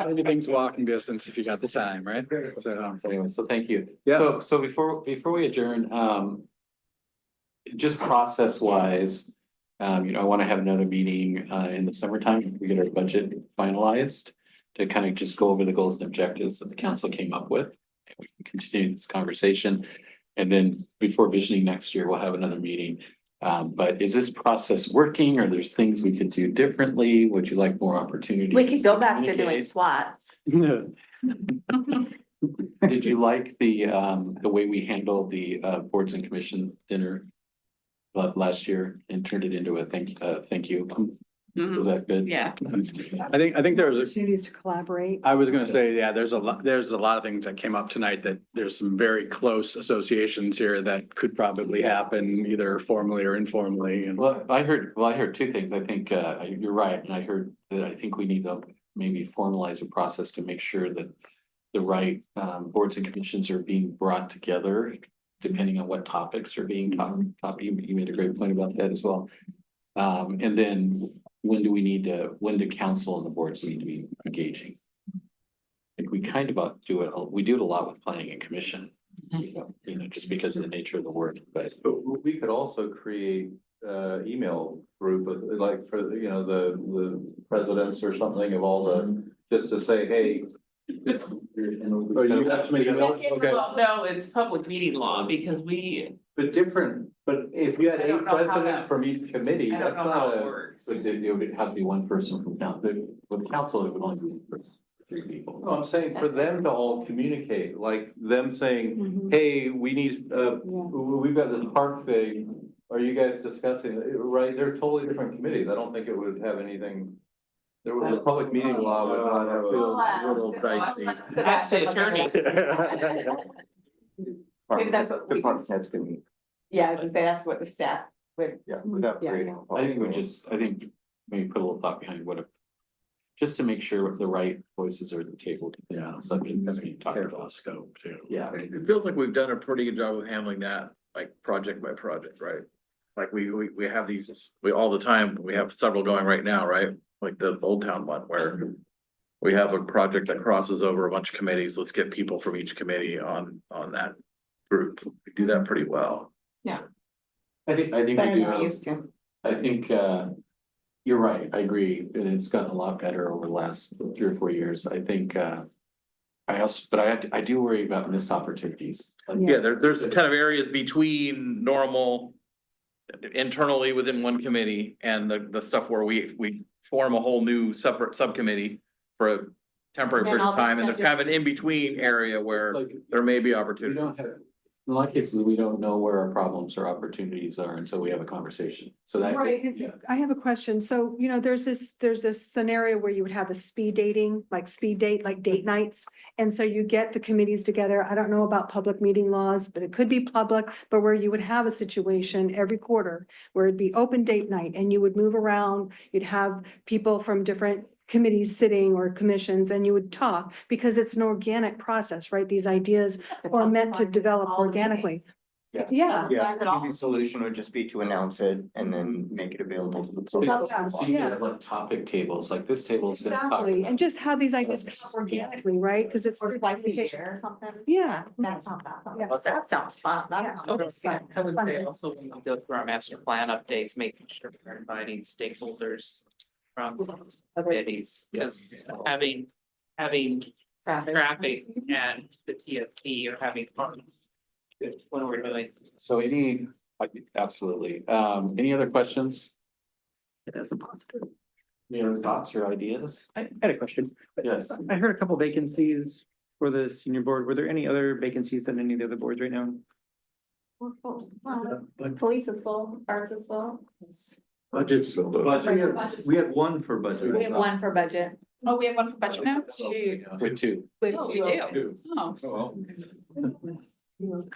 Anything's walking distance if you got the time, right? So So anyway, so thank you. Yeah. So before we adjourn, just process wise, I want to have another meeting in the summertime, we get our budget finalized. To kind of just go over the goals and objectives that the council came up with. And we can continue this conversation. And then before visioning next year, we'll have another meeting. But is this process working? Or there's things we could do differently? Would you like more opportunities? We could go back to doing communicate? SWATs. Did you like the way we handled the boards and commission dinner? Last year and turned it into a thank you. Was that good? Yeah. I think there's a, Opportunities to collaborate. I was gonna say, yeah, there's a lot of things that came up tonight that there's some very close associations here that could probably happen either formally or informally and. Well, I heard two things. I think you're right. And I heard that I think we need to maybe formalize a process to make sure that the right boards and commissions are being brought together, depending on what topics are being talked. You made a great point about that as well. And then when do council and the boards need to be engaging? I think we kind of do it a lot with planning and commission, just because of the nature of the work, but. We could also create email group, like for, the presidents or something of all the, just to say, hey. Oh, you have to make emails? Okay. Well, no, it's public meeting law because But if you had I a don't know how president that- from each committee, I don't that's know how not it a. works. But it would have to be one person from council, with council, it would only be for 3 people. No, I'm saying for them to all communicate, like them saying, hey, we need, we've got this park thing. Are you guys discussing it? Right? They're totally different committees. I don't think it would have anything. There was a public meeting law would not have a little dicey. That's the attorney. Maybe that's what we Department just, heads can meet. yeah, I was gonna say, that's what the staff would. Yeah, without Yeah. creating. I think maybe put a little thought behind just to make sure the right voices are at the table. Something that's being talked about. Scope too. Yeah. It feels like we've done a pretty good job of handling that, like project by project, right? Like we have these, all the time, we have several going right now, right? Like the Old Town one where we have a project that crosses over a bunch of committees. Let's get people from each committee on that group. We do that pretty well. Yeah. I think we Better than we do. used to. I think you're right. I agree. And it's gotten a lot better over the last 3 or 4 years. I think I do worry about missed opportunities. Yeah, there's kind of areas between normal internally within one committee and the stuff where we form a whole new separate subcommittee for a temporary Then period all of this time, and stuff there's kind of an in-between area where Like, there may be we don't opportunities. have, in a lot of cases, we don't know where our problems or opportunities are until we have a conversation. So that. Right, Yeah. I have a question. So, there's this scenario where you would have a speed dating, like speed date, like date nights. And so you get the committees together. I don't know about public meeting laws, but it could be public, but where you would have a situation every quarter where it'd be open date night and you would move around, you'd have people from different committees sitting or commissions and you would talk because it's an organic process, right? These ideas are meant to develop organically. Yeah. Yeah, easy solution would just be to announce it and then make it available to the So public. you have like topic tables, like this table is gonna talk Exactly, about. and just how these ideas come organically, right? Because it's. Or twice a year or something. Yeah. That's not bad. Yeah. That sounds fun. That sounds fun. I would say also when we go through our master plan updates, making sure we're inviting stakeholders from committees, because having traffic and the TFT are having fun when we're doing. So absolutely. Any other questions? It has a positive. Any other thoughts or ideas? I had a question. Yes. I heard a couple vacancies for the senior board. Were there any other vacancies than any of the other boards right now? Police is full, arts is full. Budget's still the. We had one for budget. We have one for budget. Oh, we have one for budget now? With two. Oh, we do. Oh.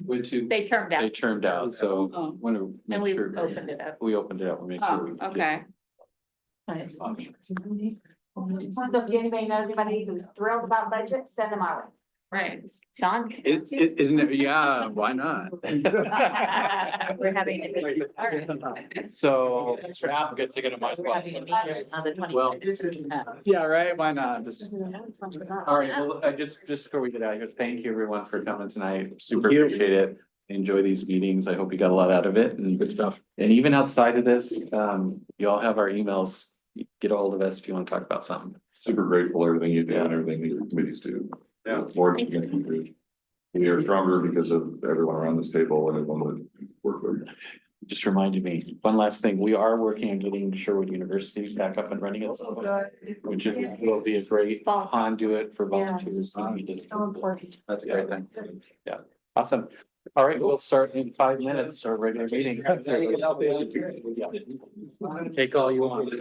With two. They termed out. They termed out, so Oh. want to And make we sure. opened it up. We opened it up, we'll make sure. Oh, we- okay. So if anybody knows anybody who's thrilled about budget, send them our way. Right. Sean? Isn't it? Yeah, why not? We're having a. All right. So. Applicants to get a We're having a meeting on the 20th. Well. Yeah, right, why not? Just. All right, well, just before we get out of here, thank you everyone for coming tonight. Super Thank you. appreciate it. enjoy these meetings. I hope you got a lot out of it and good stuff. And even outside of this, you all have our emails. Get a hold of us if you want to talk about something. Super grateful for everything you do and everything that your committees do. Yeah. Board, we are stronger because of everyone around this table and everyone that work with. Just reminded me, one last thing, we are working on getting Sherwood University back up and running, which is, will be a great conduit for volunteers. So important. That's a great thing. Yeah, awesome. All right, we'll start in 5 minutes, our regular meeting. Take all you want.